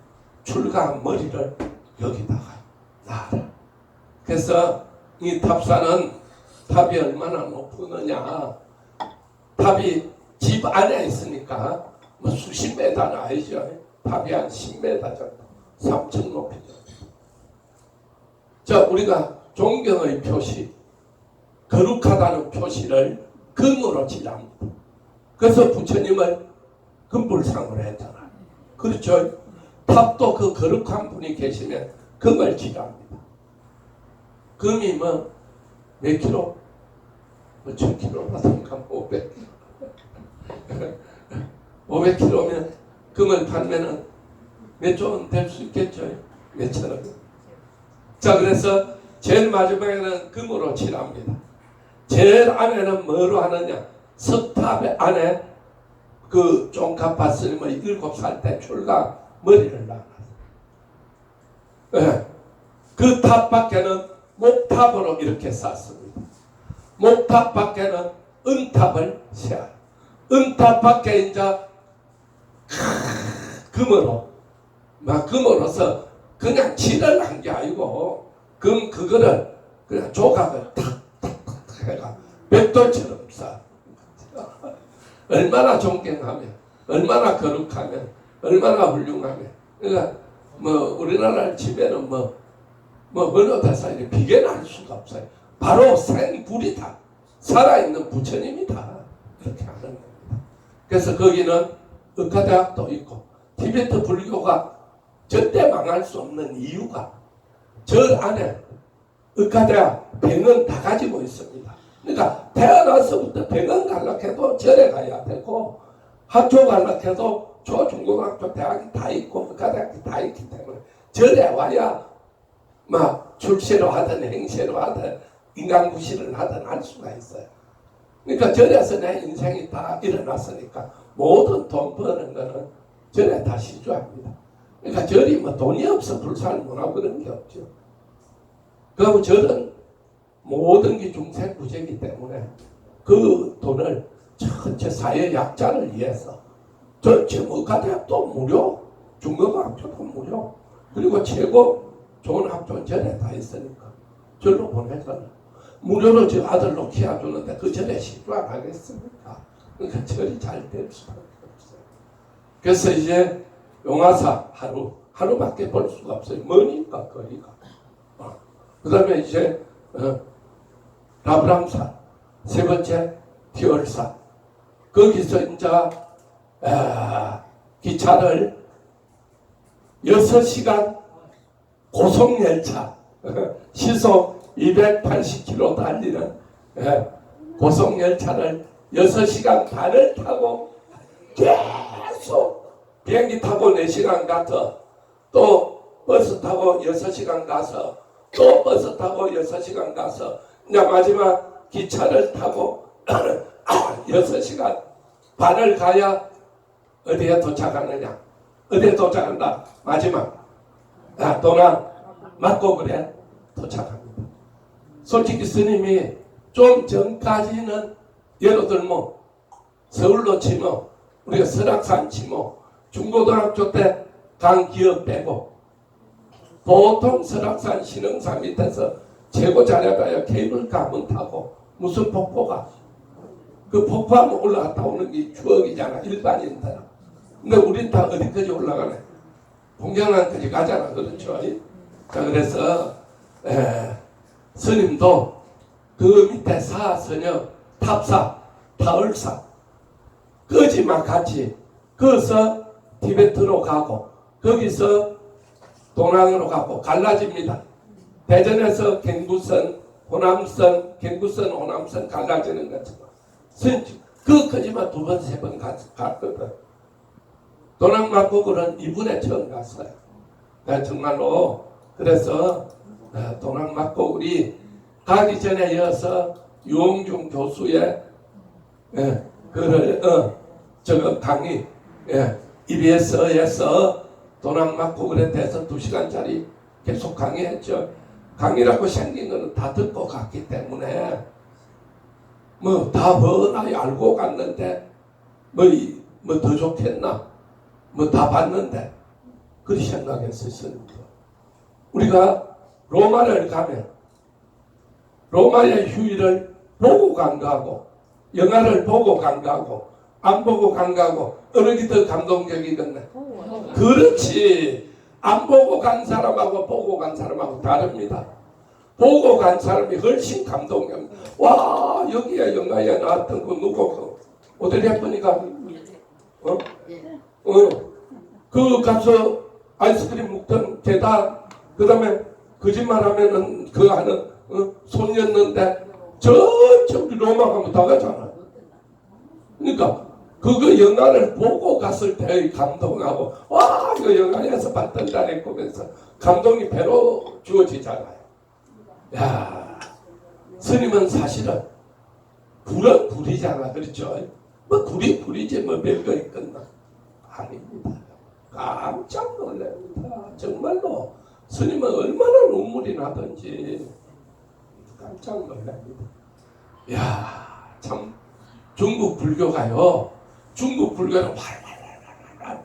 출가한 머리를 여기다가 놔라. 그래서 이 탑사는 탑이 얼마나 높으느냐. 탑이 집 안에 있으니까 뭐 수십 메다는 아니죠. 탑이 한 10m 정도, 3층 높이 정도. 자, 우리가 존경의 표시, 거룩하다는 표시를 금으로 칠합니다. 그래서 부처님을 금불상으로 했잖아요. 그렇죠? 탑도 그 거룩한 분이 계시면 금을 칠합니다. 금이 뭐 몇 킬로? 뭐 1000킬로라든가 500킬로면 금을 팔면은 몇 조 원 될 수 있겠죠? 몇 천원. 자, 그래서 제일 마지막에는 금으로 칠합니다. 제일 안에는 뭐로 하느냐? 석탑 안에 그 쫑카파 스님의 7살 때 출가 머리를 놔놨어요. 네. 그 탑 밖에는 목탑으로 이렇게 쌌습니다. 목탑 밖에는 은탑을 세워요. 은탑 밖에 이제 금으로, 금으로서 그냥 칠을 한 게 아니고 그거를 그냥 조각을 탁탁탁 해가 벽돌처럼 쌓아. 얼마나 존경하면, 얼마나 거룩하면, 얼마나 훌륭하면. 그러니까 뭐 우리나라 집에는 어느 대사에 비교할 수가 없어요. 바로 생불이다. 살아있는 부처님이다. 이렇게 하는 겁니다. 그래서 거기는 의카대학도 있고 티베트 불교가 절대 망할 수 없는 이유가 절 안에 의카대학 병은 다 가지고 있습니다. 그러니까 태어나서부터 병원 갈락해도 절에 가야 되고 학교 갈락해도 초중고등학교 대학이 다 있고 의카대학이 다 있기 때문에 절에 와야 출세로 하든 행세로 하든 인간구실을 하든 할 수가 있어요. 그러니까 절에서 내 인생이 다 일어났으니까 모든 돈 버는 거는 절에 다 시주합니다. 그러니까 절이 뭐 돈이 없어 불살 못하고 그런 게 없죠. 그리고 절은 모든 게 중생구제이기 때문에 그 돈을 전체 사회 약자를 위해서 전체 의과대학도 무료, 중고등학교도 무료, 그리고 최고 좋은 학교는 절에 다 있으니까 절로 보내잖아요. 무료로 저 아들로 키워주는데 그 절에 시주 안 하겠습니까? 그러니까 절이 잘 될 수밖에 없어요. 그래서 이제 용화사 하루밖에 볼 수가 없어요. 머니까 거리가. 그 다음에 이제 라브람사, 세 번째 티월사. 거기서 이제 기차를 6시간 고속열차 시속 280km 달리는 고속열차를 6시간 반을 타고 계속 비행기 타고 4시간 가서 또 버스 타고 6시간 가서 또 버스 타고 6시간 가서 이제 마지막 기차를 타고 6시간 반을 가야 어디에 도착하느냐? 어디에 도착한다? 마지막 도난 맞고 그래 도착합니다. 솔직히 스님이 좀 전까지는 예를 들면 서울로 치면 우리가 설악산 치면 중고등학교 때 간 기억 빼고 보통 설악산 신흥산 밑에서 최고 잘해봐야 케이블카 한번 타고 무슨 폭포가? 그 폭포하면 올라갔다 오는 게 추억이잖아, 일반인들은. 근데 우린 다 어디까지 올라가네? 동경안까지 가잖아, 그렇죠? 자, 그래서 스님도 그 밑에 사서녀, 탑사, 타을사 거지만 같이 거기서 티베트로 가고 거기서 동양으로 가고 갈라집니다. 대전에서 경부선, 호남선, 경부선, 호남선 갈라지는 것처럼 그 거지만 두 번, 세 번 갔거든. 동학마국은 이분에 처음 갔어요. 정말로 그래서 동학마국이 가기 전에 이어서 유홍중 교수의 저거 강의 EBS에서 동학마국에 대해서 2시간짜리 계속 강의했죠. 강의라고 생긴 거는 다 듣고 갔기 때문에 뭐 다 번하게 알고 갔는데 뭐 더 좋겠나, 뭐 다 봤는데 그렇게 생각했었어요. 우리가 로마를 가면 로마의 휴일을 보고 간다고, 영화를 보고 간다고, 안 보고 간다고 어느 게 더 감동적이겠네. 그렇지. 안 보고 간 사람하고 보고 간 사람하고 다릅니다. 보고 간 사람이 훨씬 감동적입니다. 와, 여기에 영화에 나왔던 그 누구 어디 해보니까 그 가서 아이스크림 먹던 계단, 그 다음에 거짓말하면은 그 하는 손이었는데 전체 우리 로마 가면 다 가잖아. 그러니까 그거 영화를 보고 갔을 때의 감동하고 와, 이거 영화에서 봤던 자네 꿈에서 감동이 배로 주어지잖아요. 야, 스님은 사실은 불은 불이잖아, 그렇죠? 뭐 불이 불이지 뭐 별거 있겠나? 아닙니다. 깜짝 놀랍니다. 정말로 스님은 얼마나 눈물이 나든지 깜짝 놀랍니다. 야, 참 중국 불교가요. 중국 불교는 활활활활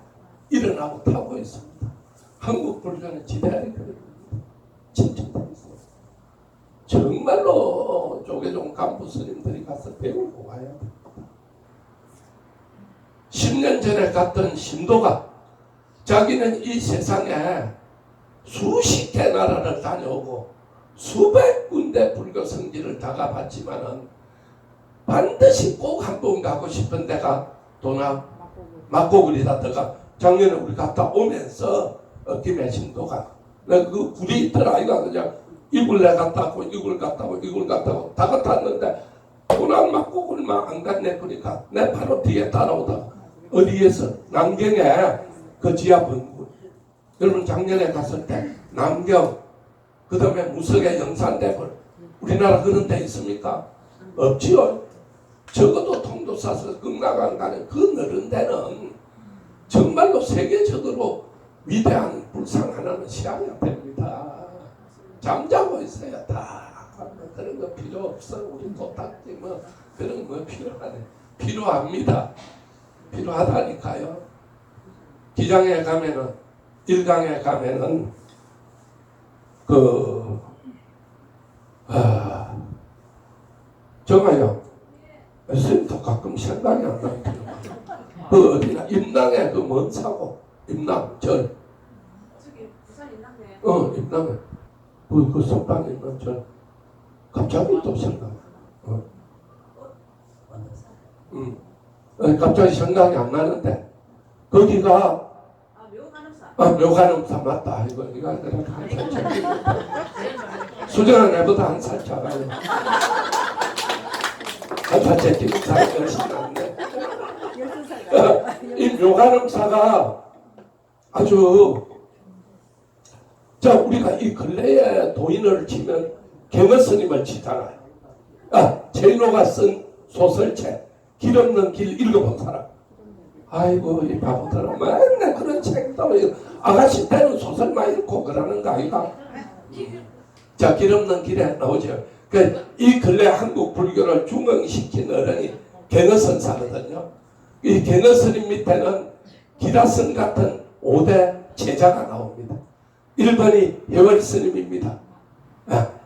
일어나고 타고 있습니다. 한국 불교는 지대하게 그럽니다. 진짜 있어요. 정말로 조계종 간부 스님들이 가서 배우고 와야 됩니다. 10년 전에 갔던 신도가 자기는 이 세상에 수십 개 나라를 다녀오고 수백 군데 불교 성지를 다 가봤지만은 반드시 꼭 한 번 가고 싶은 데가 도남 막고글이다. 들어가 작년에 우리 갔다 오면서 김해신도가 그 굴이 있더라. 이거 그냥 이굴에 갔다 오고 이굴 갔다 오고 이굴 갔다 오고 다 갔다 왔는데 도남 막고글만 안 갔네. 그러니까 내 바로 뒤에 따라오다 어디에서 남경에 그 지하 본굴, 여러분 작년에 갔을 때 남경, 그 다음에 무석의 영산대굴, 우리나라 그런 데 있습니까? 없지요. 적어도 통도 싸서 극락안 가는 그 넓은 데는 정말로 세계적으로 위대한 불상 하나는 시야가 됩니다. 잠자고 있어야 다 그런 거 필요 없어. 우리 도딱지 뭐 그런 거 필요하네. 필요합니다. 필요하다니까요. 기장에 가면은, 일강에 가면은 정말요. 선생님도 가끔 생각이 안 나요. 그 어디나 임랑에 그 뭔 사고, 임랑 절. 저기 부산 임랑에. 임랑에 그 석방에 있는 절. 갑자기 또 생각. 갑자기 생각이 안 나는데 거기가 묘간음사 맞다. 이거 수정은 내보다 한 살 작아요. 한 살째 지금 잘 열심히 하는데 이 묘간음사가 아주 우리가 이 근래에 도인을 치면 경허스님을 치잖아요. 제일로가 쓴 소설책 길 없는 길 읽어본 사람. 아이고 이 바보들은 맨날 그런 책도 아가씨 때는 소설만 읽고 그러는 거 아이가. 자, 길 없는 길에 나오죠. 이 근래 한국 불교를 중흥시킨 어른이 경허선사거든요. 이 경허스님 밑에는 기라선 같은 5대 제자가 나옵니다. 1번이 해월스님입니다.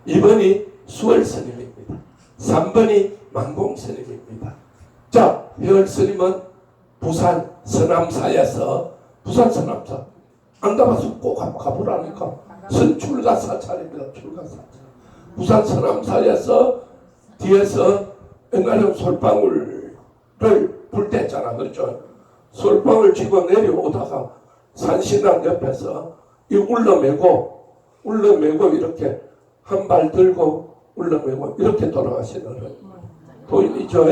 2번이 수월스님입니다. 3번이 만공스님입니다. 자, 회월스님은 부산 서남사에서, 부산 서남사 안 가봐서 꼭 한번 가보라니까. 선출가 사찰입니다. 출가 사찰. 부산 서남사에서 뒤에서 옛날에 솔방울을 불 뗐잖아. 그렇죠? 솔방울 쥐고 내려오다가 산신당 옆에서 이 울러매고 이렇게 한 발 들고 울러매고 이렇게 돌아가시는 도인이죠.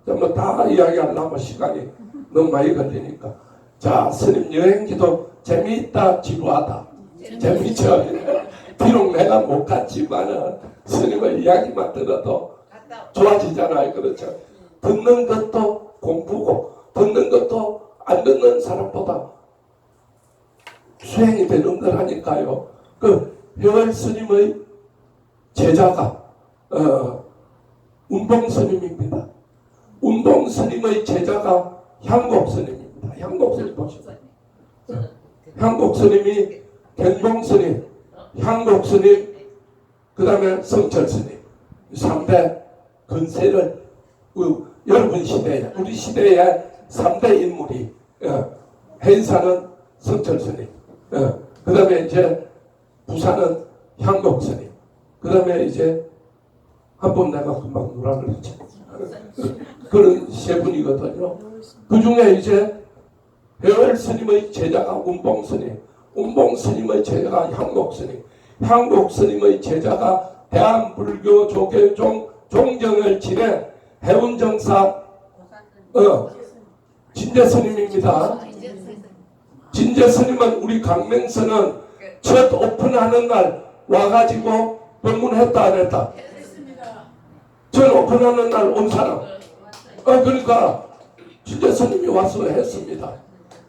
뭐 다 이야기하려면 시간이 너무 많이 걸리니까. 자, 스님 여행기도 재미있다, 지루하다. 재미있죠. 비록 내가 못 갔지만은 스님의 이야기만 들어도 좋아지잖아요. 그렇죠. 듣는 것도 공부고, 듣는 것도 안 듣는 사람보다 수행이 되는 거라니까요. 그 회월 스님의 제자가 운봉 스님입니다. 운봉 스님의 제자가 향곡 스님입니다. 향곡 스님 보시죠. 향곡 스님이 견봉 스님, 향곡 스님, 그 다음에 성철 스님, 3대 근세를 여러분 시대에, 우리 시대에 3대 인물이 해인사는 성철 스님, 그 다음에 이제 부산은 향곡 스님, 그 다음에 이제 한 번 내가 금방 누라 그랬지. 그런 세 분이거든요. 그 중에 이제 회월 스님의 제자가 운봉 스님, 운봉 스님의 제자가 향곡 스님, 향곡 스님의 제자가 대한불교 조계종 종정을 지낸 해운정사 진재 스님입니다. 진재 스님은 우리 강명선은 첫 오픈하는 날 와가지고 방문했다 안 했다? 첫 오픈하는 날 온 사람. 그러니까 진재 스님이 와서 했습니다.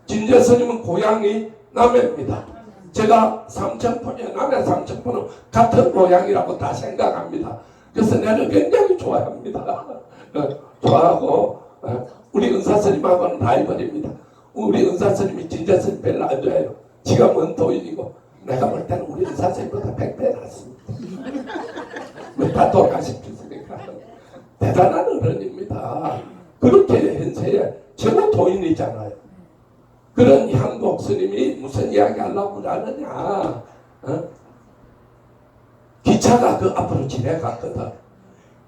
진재 스님은 고향이 남해입니다. 제가 삼천포에 남해 삼천포는 같은 고향이라고 다 생각합니다. 그래서 내가 굉장히 좋아합니다. 좋아하고 우리 은사스님하고는 라이벌입니다. 우리 은사스님이 진재 스님 별로 안 좋아해요. 지가 먼 도인이고 내가 볼 때는 우리 은사스님보다 100배 낫습니다. 다 돌아가셨으니까 대단한 어른입니다. 그렇게 현세에 최고 도인이잖아요. 그런 향곡 스님이 무슨 이야기 하려고 하느냐. 기차가 그 앞으로 지나갔거든.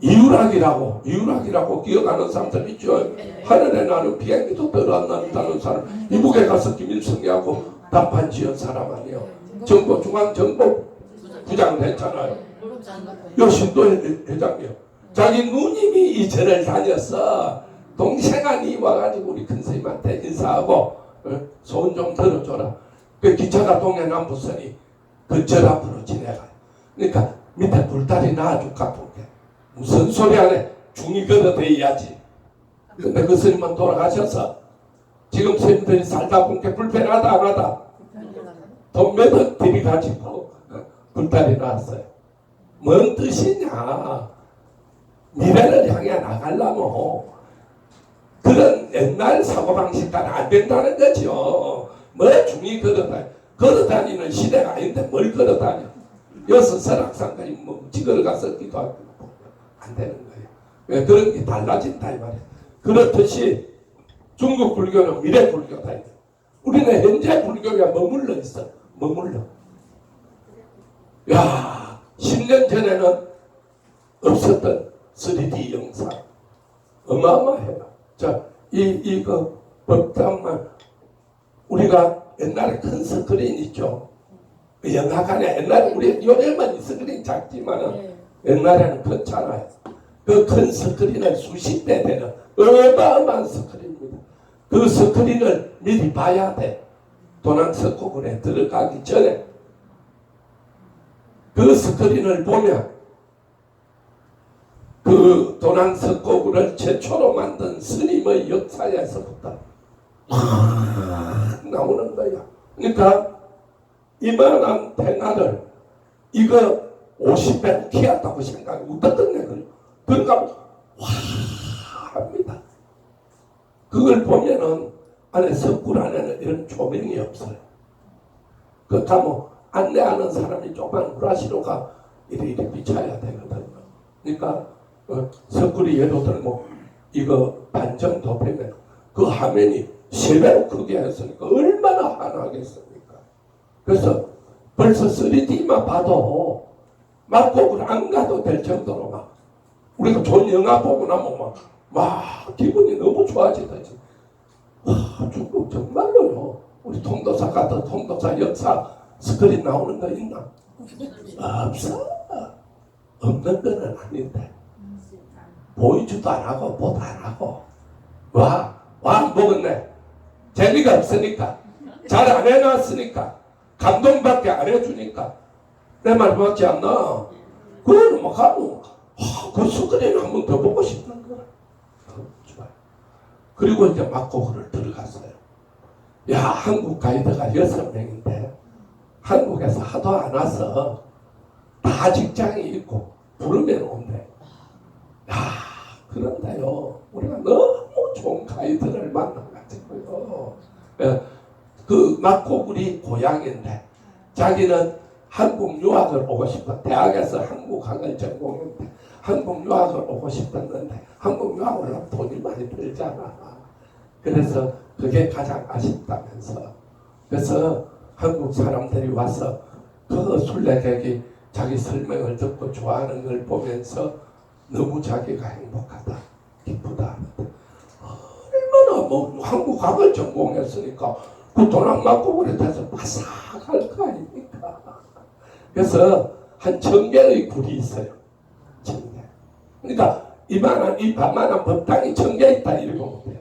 이유락이라고 기억하는 사람들 있죠. 하늘에 나는 비행기도 들어 안 난다는 사람. 이북에 가서 김일성이하고 답판 지은 사람 아니에요. 정보 중앙정보 부장 됐잖아요. 요 신도 회장이요. 자기 누님이 이 절을 다녀서 동생아니 와가지고 우리 큰스님한테 인사하고 소원 좀 들어줘라. 그 기차가 동해남부선이 그 절 앞으로 지나가요. 그러니까 밑에 불달이 놔줄까 보게. 무슨 소리 하네. 중이 걸어대야지. 근데 그 스님은 돌아가셔서 지금 스님들이 살다 보니까 불편하다 안 하다. 돈 몇 원 들이가지고 불달이 나왔어요. 뭔 뜻이냐. 미래를 향해 나가려면 그런 옛날 사고방식과는 안 된다는 거죠. 뭐 중이 걸어다니는 시대가 아닌데 뭘 걸어다녀. 여기서 설악산까지 뭐 걸어가서 기도하고 안 되는 거예요. 왜 그런 게 달라진다 이 말이에요. 그렇듯이 중국 불교는 미래 불교다. 우리는 현재 불교가 머물러 있어. 머물러. 야, 10년 전에는 없었던 3D 영상 어마어마해요. 자, 이거 법당만 우리가 옛날에 큰 스크린 있죠. 영화관에 옛날에 우리 요즘은 스크린 작지만은 옛날에는 컸잖아요. 그 큰 스크린을 수십 배 되는 어마어마한 스크린입니다. 그 스크린을 미리 봐야 돼. 도난석고군에 들어가기 전에 그 스크린을 보면 그 도난석고군을 최초로 만든 스님의 역사에서부터 나오는 거야. 그러니까 이만한 대나를 이거 50배로 키웠다고 생각하고 웃었던 거예요. 그러니까 와 합니다. 그걸 보면은 안에 석굴 안에는 이런 조명이 없어요. 그러니까 뭐 안내하는 사람이 조그만 브라시로가 이리 비춰야 되거든요. 그러니까 석굴이 예를 들면 이거 반 정도 되면 그 화면이 3배로 크게 했으니까 얼마나 환하겠습니까? 그래서 벌써 3D만 봐도 막곡을 안 가도 될 정도로 막 우리가 좋은 영화 보고 나면 막 기분이 너무 좋아지더지. 중국 정말로요. 우리 통도사 같은 통도사 역사 스크린 나오는 거 있나? 없어. 없는 거는 아닌데 보이지도 안 하고 보도 안 하고 와 먹었네. 재미가 없으니까 잘 안 해놨으니까 감동밖에 안 해주니까 내 말 맞지 않나? 그거는 막 하고 그 스크린 한 번 더 보고 싶은 거야. 좋아요. 그리고 이제 막고를 들어갔어요. 야, 한국 가이드가 6명인데 한국에서 하도 안 와서 다 직장이 있고 부르면 온대. 야, 그런데요 우리가 너무 좋은 가이드를 만나가지고요. 그 막고굴이 고향인데 자기는 한국 유학을 오고 싶어. 대학에서 한국학을 전공했는데 한국 유학을 오고 싶었는데 한국 유학을 하면 돈이 많이 들잖아. 그래서 그게 가장 아쉽다면서. 그래서 한국 사람들이 와서 그 순례객이 자기 설명을 듣고 좋아하는 걸 보면서 너무 자기가 행복하다, 기쁘다. 얼마나 뭐 한국학을 전공했으니까 그 돈 안 맞고 그래 돼서 바삭할 거 아닙니까? 그래서 한 1000개의 굴이 있어요. 1000개. 그러니까 이 반만한 법당이 1000개 있다 이렇게 보면 돼요.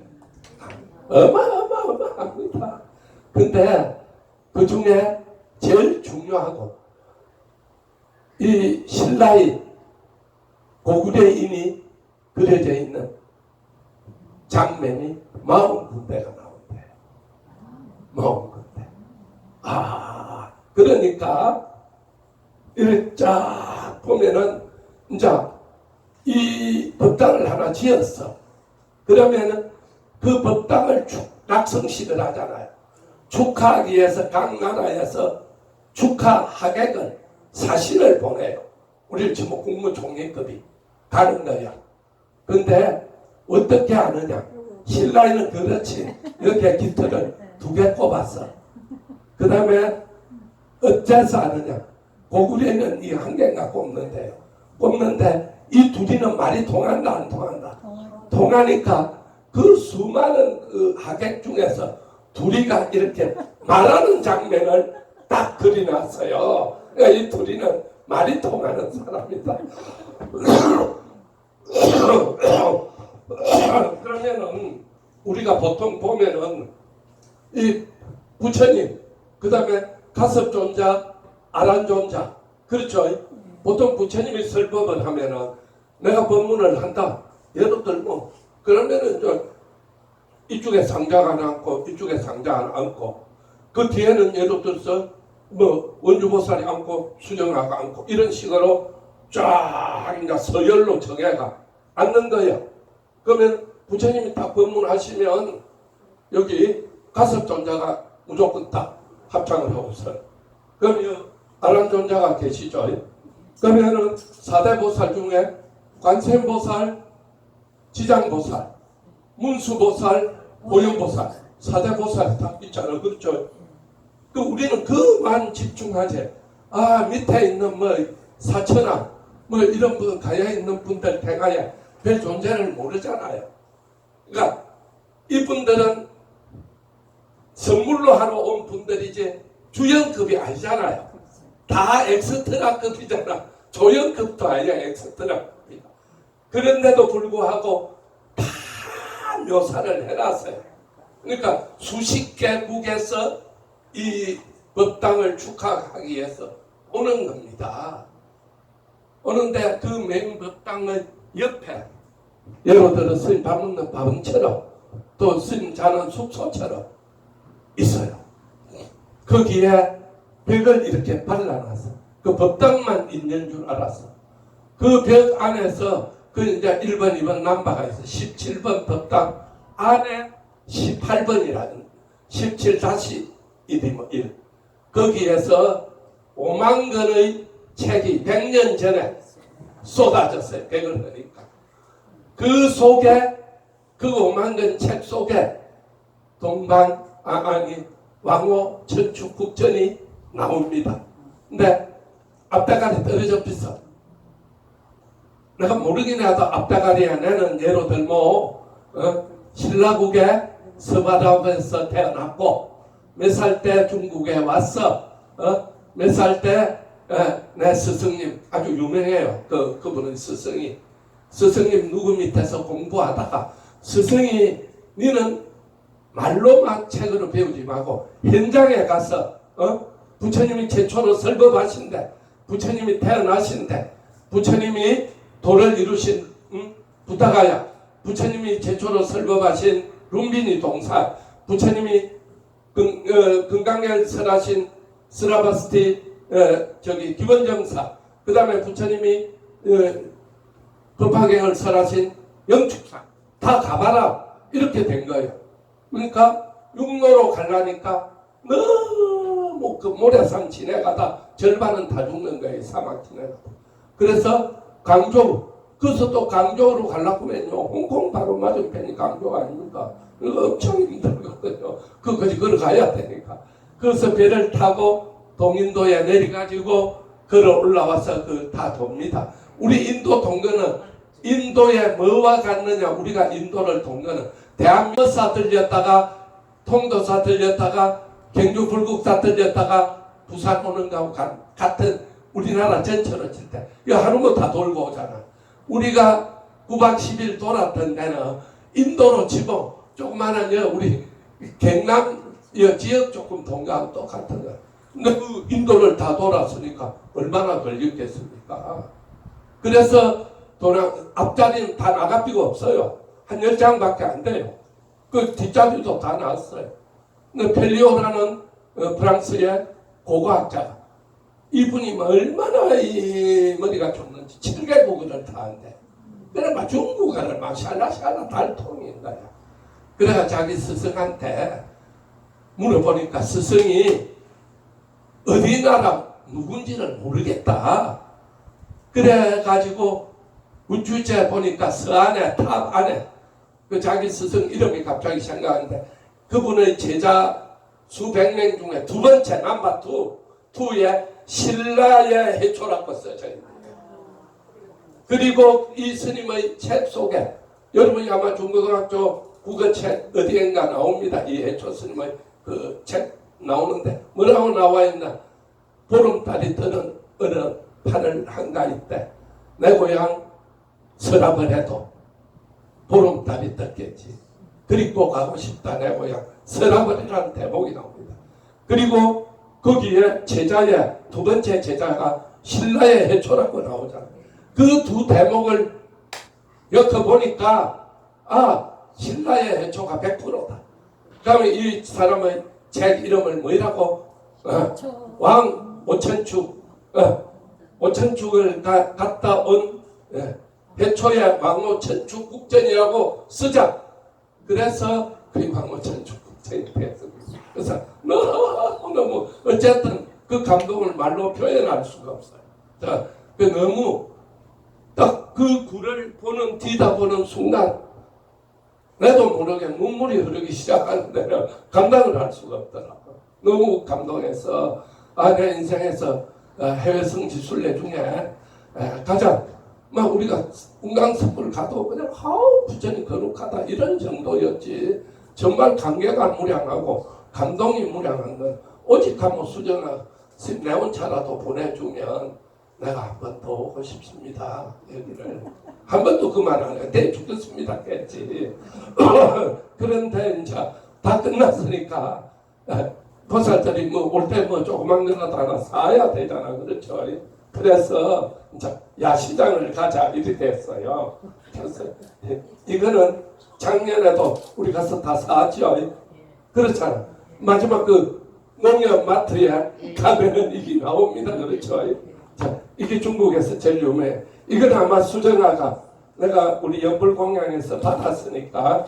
어마어마합니다. 근데 그 중에 제일 중요하고 이 신라의 고구려인이 그려져 있는 장면이 40군데가 나온대요. 40군데. 그러니까 이렇게 쫙 보면은 이제 이 법당을 하나 지었어. 그러면은 그 법당을 낙성식을 하잖아요. 축하하기 위해서 각 나라에서 축하 하객을 사신을 보내요. 우리 지금 국무총리급이 가는 거야. 근데 어떻게 하느냐? 신라에는 그렇지. 이렇게 깃털을 2개 꼽았어. 그 다음에 어째서 하느냐? 고구려는 이 1개인가 꼽는데요. 꼽는데 이 둘이는 말이 통한다 안 통한다? 통하니까 그 수많은 그 하객 중에서 둘이가 이렇게 말하는 장면을 딱 그려놨어요. 그러니까 이 둘이는 말이 통하는 사람이다. 그러면은 우리가 보통 보면은 이 부처님, 그 다음에 가섭존자, 아란존자, 그렇죠? 보통 부처님이 설법을 하면은 내가 법문을 한다. 예를 들면 그러면은 이쪽에 상자가 하나 앉고 이쪽에 상자 하나 앉고 그 뒤에는 예를 들어서 뭐 원주보살이 앉고 수정아가 앉고 이런 식으로 쫙 이제 서열로 정해가 앉는 거예요. 그러면 부처님이 딱 법문하시면 여기 가섭존자가 무조건 딱 합창을 하고서 그러면 아란존자가 계시죠. 그러면은 4대 보살 중에 관세음보살, 지장보살, 문수보살, 보현보살 4대 보살이 다 있잖아. 그렇죠? 그 우리는 그만 집중하지. 밑에 있는 뭐 사천왕 뭐 이런 분 가야 있는 분들 대가야 별 존재를 모르잖아요. 그러니까 이분들은 선물로 하러 온 분들이지 주연급이 아니잖아요. 다 엑스트라급이잖아. 조연급도 아니야. 엑스트라급이야. 그런데도 불구하고 다 묘사를 해놨어요. 그러니까 수십 개국에서 이 법당을 축하하기 위해서 오는 겁니다. 오는데 그 메인 법당의 옆에 예를 들어 스님 밥 먹는 밥원처럼 또 스님 자는 숙소처럼 있어요. 거기에 벽을 이렇게 발라놨어. 그 법당만 있는 줄 알았어. 그 벽 안에서 그 이제 1번, 2번 남바가 있어. 17번 법당 안에 18번이라는 17-1이면 거기에서 5만 권의 책이 100년 전에 쏟아졌어요. 백을 하니까. 그 속에 그 오만근 책 속에 왕호 천축국전이 나옵니다. 근데 앞다가리 떨어져 비서. 내가 모르긴 해도 앞다가리야 내는 예로 들면 신라국의 서바답에서 태어났고 몇 살 때 중국에 왔어. 몇 살 때 내 스승님 아주 유명해요. 그분은 스승님 누구 밑에서 공부하다가 스승이 니는 말로만 책으로 배우지 말고 현장에 가서 부처님이 최초로 설법하신데 부처님이 태어나신데 부처님이 도를 이루신 부다가야 부처님이 최초로 설법하신 룸비니 동사 부처님이 금강열 설하신 스라바스티 기본정사 그 다음에 부처님이 법화경을 설하신 영축사 다 가봐라 이렇게 된 거예요. 그러니까 육로로 가려니까 너무 그 모래산 지내가다 절반은 다 죽는 거예요. 사막 지내가다. 그래서 그래서 또 강조로 가려고 하면요. 홍콩 바로 맞은편이 강조 아닙니까? 그거 엄청 힘들거든요. 그거까지 걸어가야 되니까. 그래서 배를 타고 동인도에 내려가지고 걸어 올라와서 다 돕니다. 우리 인도 동거는 인도에 뭐와 같느냐? 우리가 인도를 동거는 대한여사 들렸다가 통도사 들렸다가 경주 불국사 들렸다가 부산 오는 거하고 같은 우리나라 전체로 칠 때 이거 하루만 다 돌고 오잖아. 우리가 9박 10일 돌았던 데는 인도로 치면 조그마한 우리 경남 지역 조금 동가하고 똑같은 거야. 근데 그 인도를 다 돌았으니까 얼마나 걸렸겠습니까? 그래서 앞자리는 다 나갈 필요 없어요. 한 10장밖에 안 돼요. 그 뒷자리도 다 나왔어요. 근데 펠리오라는 프랑스의 고고학자가 이분이 얼마나 이 머리가 좋는지 7개국어를 다 한대. 그래 막 중국어를 막 샬라샬라 달통인 거야. 그래가 자기 스승한테 물어보니까 스승이 어디 나라 누군지를 모르겠다. 그래가지고 우주제 보니까 서안에 탑 안에 그 자기 스승 이름이 갑자기 생각하는데 그분의 제자 수백 명 중에 두 번째 넘버 2에 신라의 해초라고 써져 있는 거예요. 그리고 이 스님의 책 속에 여러분이 아마 중고등학교 국어책 어디엔가 나옵니다. 이 해초 스님의 그 책 나오는데 뭐라고 나와 있나? 보름달이 뜨는 어느 8월 한가위 때 내 고향 서랍을 해도 보름달이 떴겠지. 그리고 가고 싶다 내 고향 서랍을이라는 대목이 나옵니다. 그리고 거기에 제자의 두 번째 제자가 신라의 해초라고 나오잖아요. 그 두 대목을 엮어보니까 신라의 해초가 100%다. 그 다음에 이 사람의 책 이름을 뭐라고? 왕 오천축을 갔다 온 해초의 왕호 천축국전이라고 쓰자. 그래서 그 왕호 천축국전이 되었습니다. 그래서 너무 어쨌든 그 감동을 말로 표현할 수가 없어요. 자, 너무 딱 그 굴을 뒤다보는 순간 나도 모르게 눈물이 흐르기 시작하는데 감당을 할 수가 없더라고. 너무 감동해서 내 인생에서 해외 성지순례 중에 가장 막 우리가 운강석굴 가도 그냥 부처님 거룩하다 이런 정도였지. 정말 관계가 무량하고 감동이 무량한 건 오직 한번 수정아 내 혼자라도 보내주면 내가 한 번 더 오고 싶습니다. 여기를 한 번도 그만 안 해. 대 죽겠습니다. 했지. 그런데 이제 다 끝났으니까 보살들이 올 때 조그만 거라도 하나 사야 되잖아. 그렇죠. 그래서 이제 야시장을 가자 이렇게 됐어요. 그래서 이거는 작년에도 우리 가서 다 사왔죠. 그렇잖아. 마지막 그 농협 마트에 가면은 이게 나옵니다. 그렇죠. 자, 이게 중국에서 제일 유명해. 이건 아마 수정아가 내가 우리 연불공양에서 받았으니까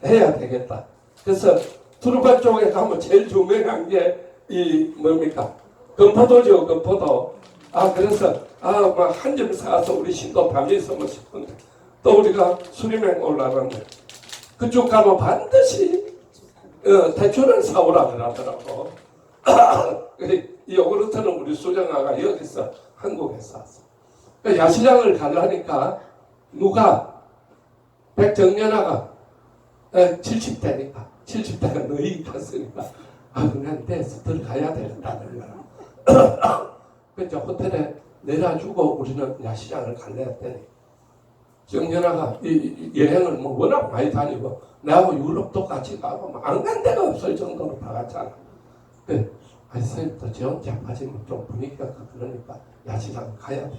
해야 되겠다. 그래서 두루바 쪽에 가면 제일 유명한 게 이 뭡니까? 금포도죠. 금포도. 그래서 막 한 점 사서 우리 신도 밤에 있으면 싶은데 또 우리가 수리맹 올라가는데 그쪽 가면 반드시 대추를 사오라 그러더라고. 이 요구르트는 우리 수정아가 여기서 한국에서 왔어. 야시장을 가려니까 누가 백정연아가 70대가 너희 갔으니까 그냥 돼서 들어가야 되겠다는 거야. 그래서 호텔에 내려주고 우리는 야시장을 갈래 했더니 정연아가 이 여행을 뭐 워낙 많이 다니고 나하고 유럽도 같이 가고 안 간 데가 없을 정도로 다 갔잖아. 그래, 선생님 또 저 혼자 빠지면 좀 분위기가 그러니까 야시장 가야 된다.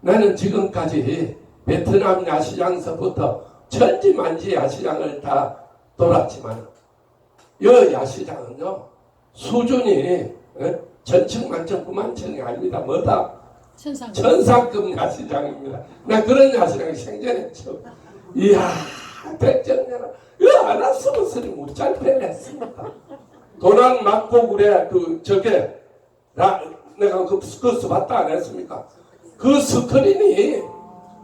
나는 지금까지 베트남 야시장서부터 천지만지 야시장을 다 돌았지만 이 야시장은요 수준이 전층 만층 9만층이 아닙니다. 뭐다? 천상급 야시장입니다. 나 그런 야시장 생전에 처음. 이야 백정년아 이거 안 왔으면 스님 못잘 뻔했습니다. 도난 맞고 그래 저게 내가 그 스커스 봤다 안 했습니까? 그 스크린이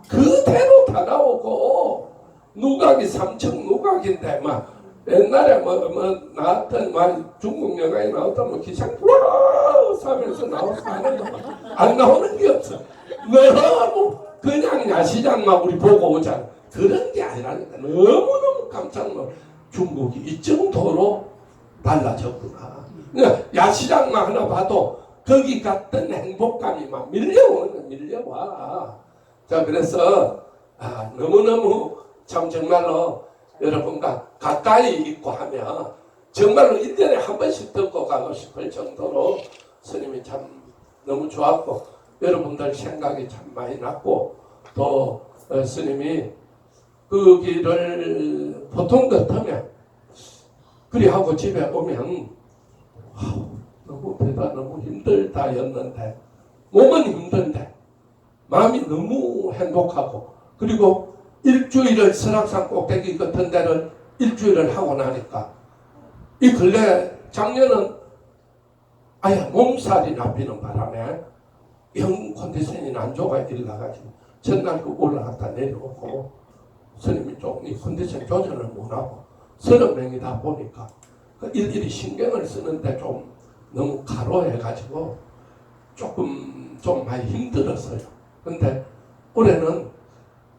그대로 다 나오고 누각이 3층 누각인데 막 옛날에 나왔던 중국 영화에 나왔던 기상 하면서 나와서 하는 거 안 나오는 게 없어. 너무 그냥 야시장만 우리 보고 오잖아. 그런 게 아니라니까. 너무너무 깜짝 놀라. 중국이 이 정도로 달라졌구나. 그러니까 야시장만 하나 봐도 거기 갔던 행복감이 막 밀려와. 자, 그래서 너무너무 참 정말로 여러분과 가까이 있고 하면 정말로 1년에 한 번씩 듣고 가고 싶을 정도로 스님이 참 너무 좋았고 여러분들 생각이 참 많이 났고 또 스님이 그 길을 보통 같으면 그리하고 집에 오면 너무 배가 너무 힘들다였는데 몸은 힘든데 마음이 너무 행복하고 그리고 일주일을 설악산 꼭대기 같은 데를 일주일을 하고 나니까 이 근래 작년은 아예 몸살이 나비는 바람에 영 컨디션이 안 좋아 일나가지고 전날 그 올라갔다 내려오고 스님이 좀 이 컨디션 조절을 못하고 30명이다 보니까 그 일일이 신경을 쓰는데 좀 너무 가로해가지고 조금 좀 많이 힘들었어요. 근데 올해는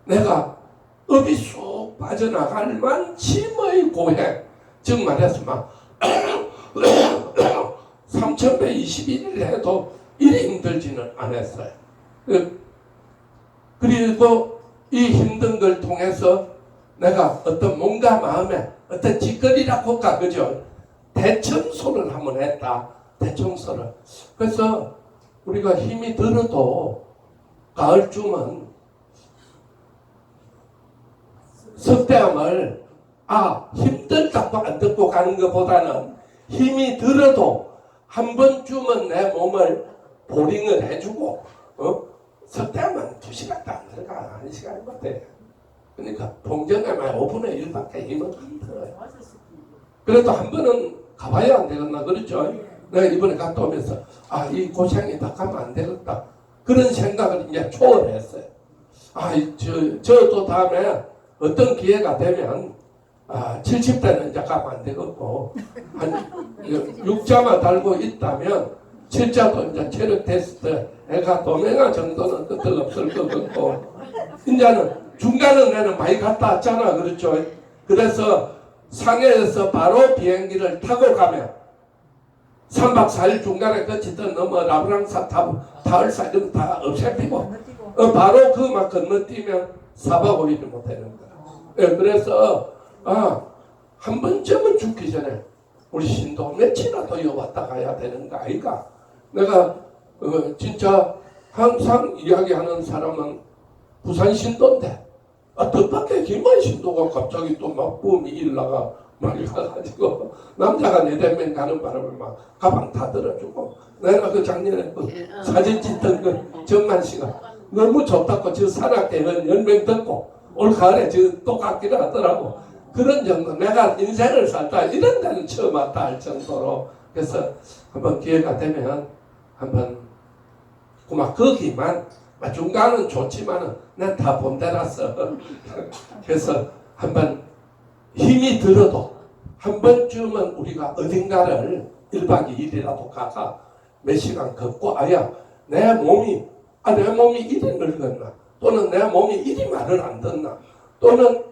내가 업이 쑥 빠져나갈 만침의 고행 즉 말해서 3121일 해도 이리 힘들지는 않았어요. 그리고 이 힘든 걸 통해서 내가 어떤 몸과 마음에 어떤 짓거리라고 할까 그죠? 대청소를 한번 했다. 대청소를. 그래서 우리가 힘이 들어도 가을쯤은 석대암을 힘들다고 안 듣고 가는 것보다는 힘이 들어도 한 번쯤은 내 몸을 보링을 해주고 석대암은 2시간도 안 들어가 1시간 같아. 그러니까 봉정에만 5분의 1밖에 힘은 안 들어요. 그래도 한 번은 가봐야 안 되겠나 그렇죠? 내가 이번에 갔다 오면서 이 고생이 다 가면 안 되겠다 그런 생각을 이제 초월했어요. 저도 다음에 어떤 기회가 되면 70대는 이제 가면 안 되겠고 한 6자만 달고 있다면 7자도 이제 체력 테스트 애가 도맹아 정도는 끄떡 없을 것 같고 이제는 중간은 내는 많이 갔다 왔잖아 그렇죠? 그래서 상해에서 바로 비행기를 타고 가면 3박 4일 중간에 거치던 라브랑사 타을사 이런 거 다 없애피고 바로 그만 건너뛰면 4박 5일을 못 되는 거야. 그래서 한 번쯤은 죽기 전에 우리 신도 며칠이라도 여 왔다 가야 되는 거 아이가? 내가 진짜 항상 이야기하는 사람은 부산 신도인데 뜻밖의 김한 신도가 갑자기 또 막 붐이 일나가 막 가가지고 남자가 4-5명 가는 바람에 막 가방 다 들어주고 내가 그 작년에 사진 찍던 그 정만 씨가 너무 좋다고 저 산악회는 10명 듣고 올 가을에 저 또 갖기를 하더라고. 그런 정도 내가 인생을 살다 이런 데는 처음 왔다 할 정도로 그래서 한번 기회가 되면 한번 그만 거기만 중간은 좋지만은 난 다 본데라서 그래서 한번 힘이 들어도 한 번쯤은 우리가 어딘가를 1박 2일이라도 가가 몇 시간 걷고 와야 내 몸이 이리 늙었나 또는 내 몸이 이리 말을 안 듣나 또는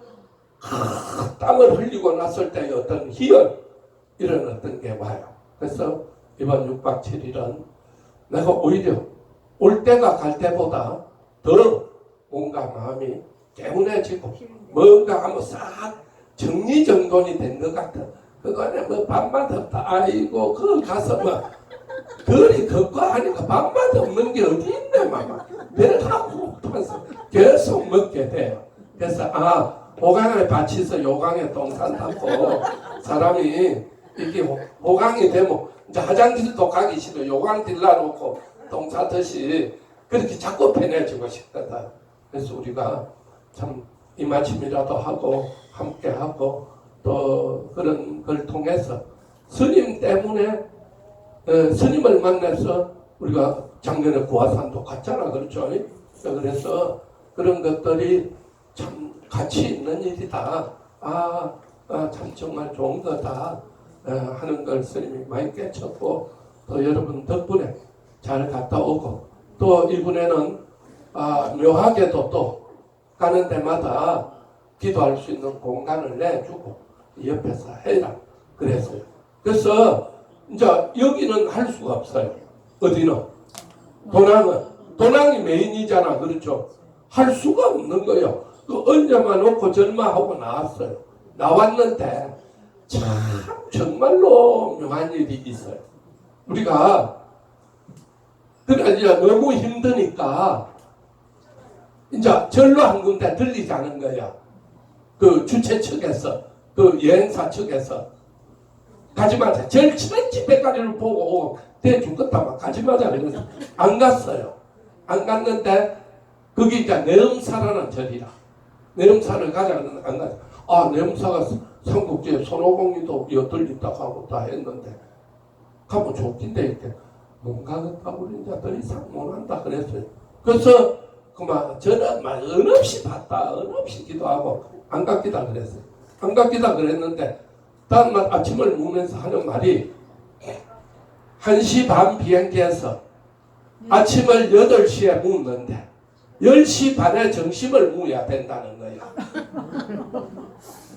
땀을 흘리고 났을 때의 어떤 희열 이런 어떤 게 와요. 그래서 이번 6박 7일은 내가 오히려 올 때가 갈 때보다 더 뭔가 마음이 개운해지고 뭔가 한번 싹 정리정돈이 된 것 같아. 그거는 뭐 밥맛 없다. 아이고 그 가서 뭐 그리 걷고 하니까 밥맛 없는 게 어디 있네 마마. 배가 고파서 계속 먹게 돼요. 그래서 호강에 바치서 요강에 똥 산다고 사람이 이게 호강이 되면 이제 화장실도 가기 싫어. 요강 들러놓고 똥 싸듯이 그렇게 자꾸 편해지고 싶거든. 그래서 우리가 참 이마침이라도 하고 함께 하고 또 그런 걸 통해서 스님 때문에 스님을 만나서 우리가 작년에 구화산도 갔잖아. 그렇죠? 그래서 그런 것들이 참 가치 있는 일이다. 참 정말 좋은 거다 하는 걸 스님이 많이 깨쳤고 또 여러분 덕분에 잘 갔다 오고 또 이번에는 묘하게도 또 가는 데마다 기도할 수 있는 공간을 내주고 옆에서 해라 그랬어요. 그래서 이제 여기는 할 수가 없어요. 어디는? 도낭이 메인이잖아. 그렇죠? 할 수가 없는 거예요. 그 언제만 놓고 절마하고 나왔어요. 나왔는데 참 정말로 묘한 일이 있어요. 우리가 그래 이제 너무 힘드니까 이제 절로 한 군데 들리자는 거야. 그 주최 측에서 그 여행사 측에서 가지 마자. 제일 친한 집에까지를 보고 대죽겠다 막 가지 마자 그래서 안 갔어요. 안 갔는데 거기 이제 내음사라는 절이라. 내음사를 가자 그러는데 안 가자. 내음사가 삼국지에 손오공이도 엿들린다고 하고 다 했는데 가면 좋긴데 이렇게 못 가겠다고 우리 이제 더 이상 못 한다 그랬어요. 그래서 그만 저는 막 은없이 봤다 은없이 기도하고 안 갔기다 그랬어요. 안 갔기다 그랬는데 다음날 아침을 먹으면서 하는 말이 1시 반 비행기에서 아침을 8시에 묵는데 10시 반에 점심을 먹어야 된다는 거야.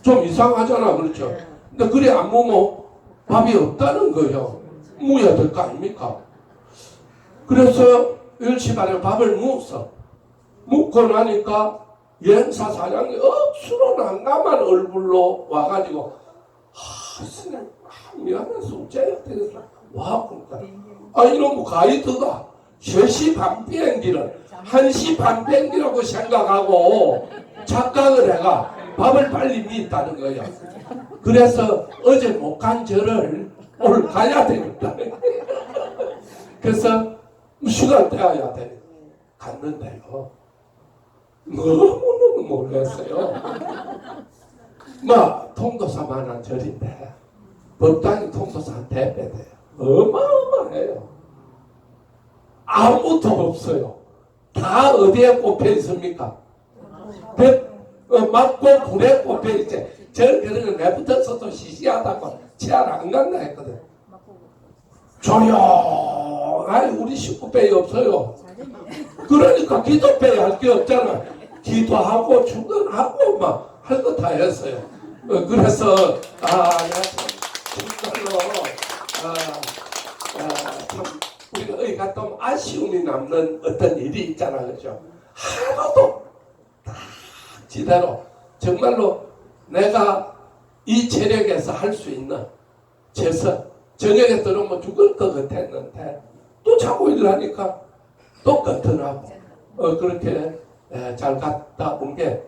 좀 이상하잖아. 그렇죠? 근데 그래 안 먹으면 밥이 없다는 거예요. 먹어야 될 거 아닙니까? 그래서 10시 반에 밥을 먹었어. 먹고 나니까 여행사 사장이 억수로 난감한 얼굴로 와가지고 스님 미안해서 어째야 되겠어. 와 그러니까 이놈 가이드가 3시 반 비행기를 1시 반 비행기라고 생각하고 착각을 해가 밥을 빨리 미했다는 거야. 그래서 어제 못 간 절을 오늘 가야 되겠다. 그래서 시간 떼어야 돼. 갔는데요. 너무너무 놀랐어요. 통도사만한 절인데 법당이 통도사 한 4배 돼요. 어마어마해요. 아무도 없어요. 다 어디에 꼽혀 있습니까? 맞고 불에 꼽혀 있지. 절 그런 거 내부터서도 시시하다고 치안 안 간다 했거든. 조용하니 우리 식구배에 없어요. 그러니까 기도배에 할 게 없잖아. 기도하고 축원하고 막 할 거 다 했어요. 그래서 내가 정말로 참 우리가 어디 갔다 오면 아쉬움이 남는 어떤 일이 있잖아. 그렇죠? 하나도 딱 지대로 정말로 내가 이 체력에서 할 수 있는 최선 저녁에 들어오면 죽을 것 같았는데 또 자고 일하니까 또 끄트나고 그렇게 잘 갔다 온 게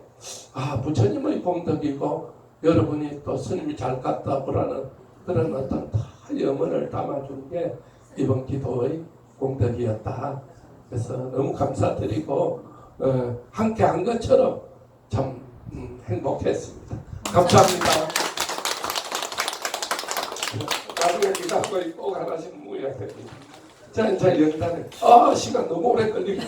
부처님의功德이고 여러분이 또 스님이 잘 갔다 오라는 그런 어떤 다 염원을 담아준 게 이번 기도의功德이었다. 그래서 너무 감사드리고 함께 한 것처럼 참 행복했습니다. 감사합니다. 나중에 기도하고 꼭 하나씩 모여야 됩니다. 자, 이제 영단에. 아, 시간 너무 오래 걸리고.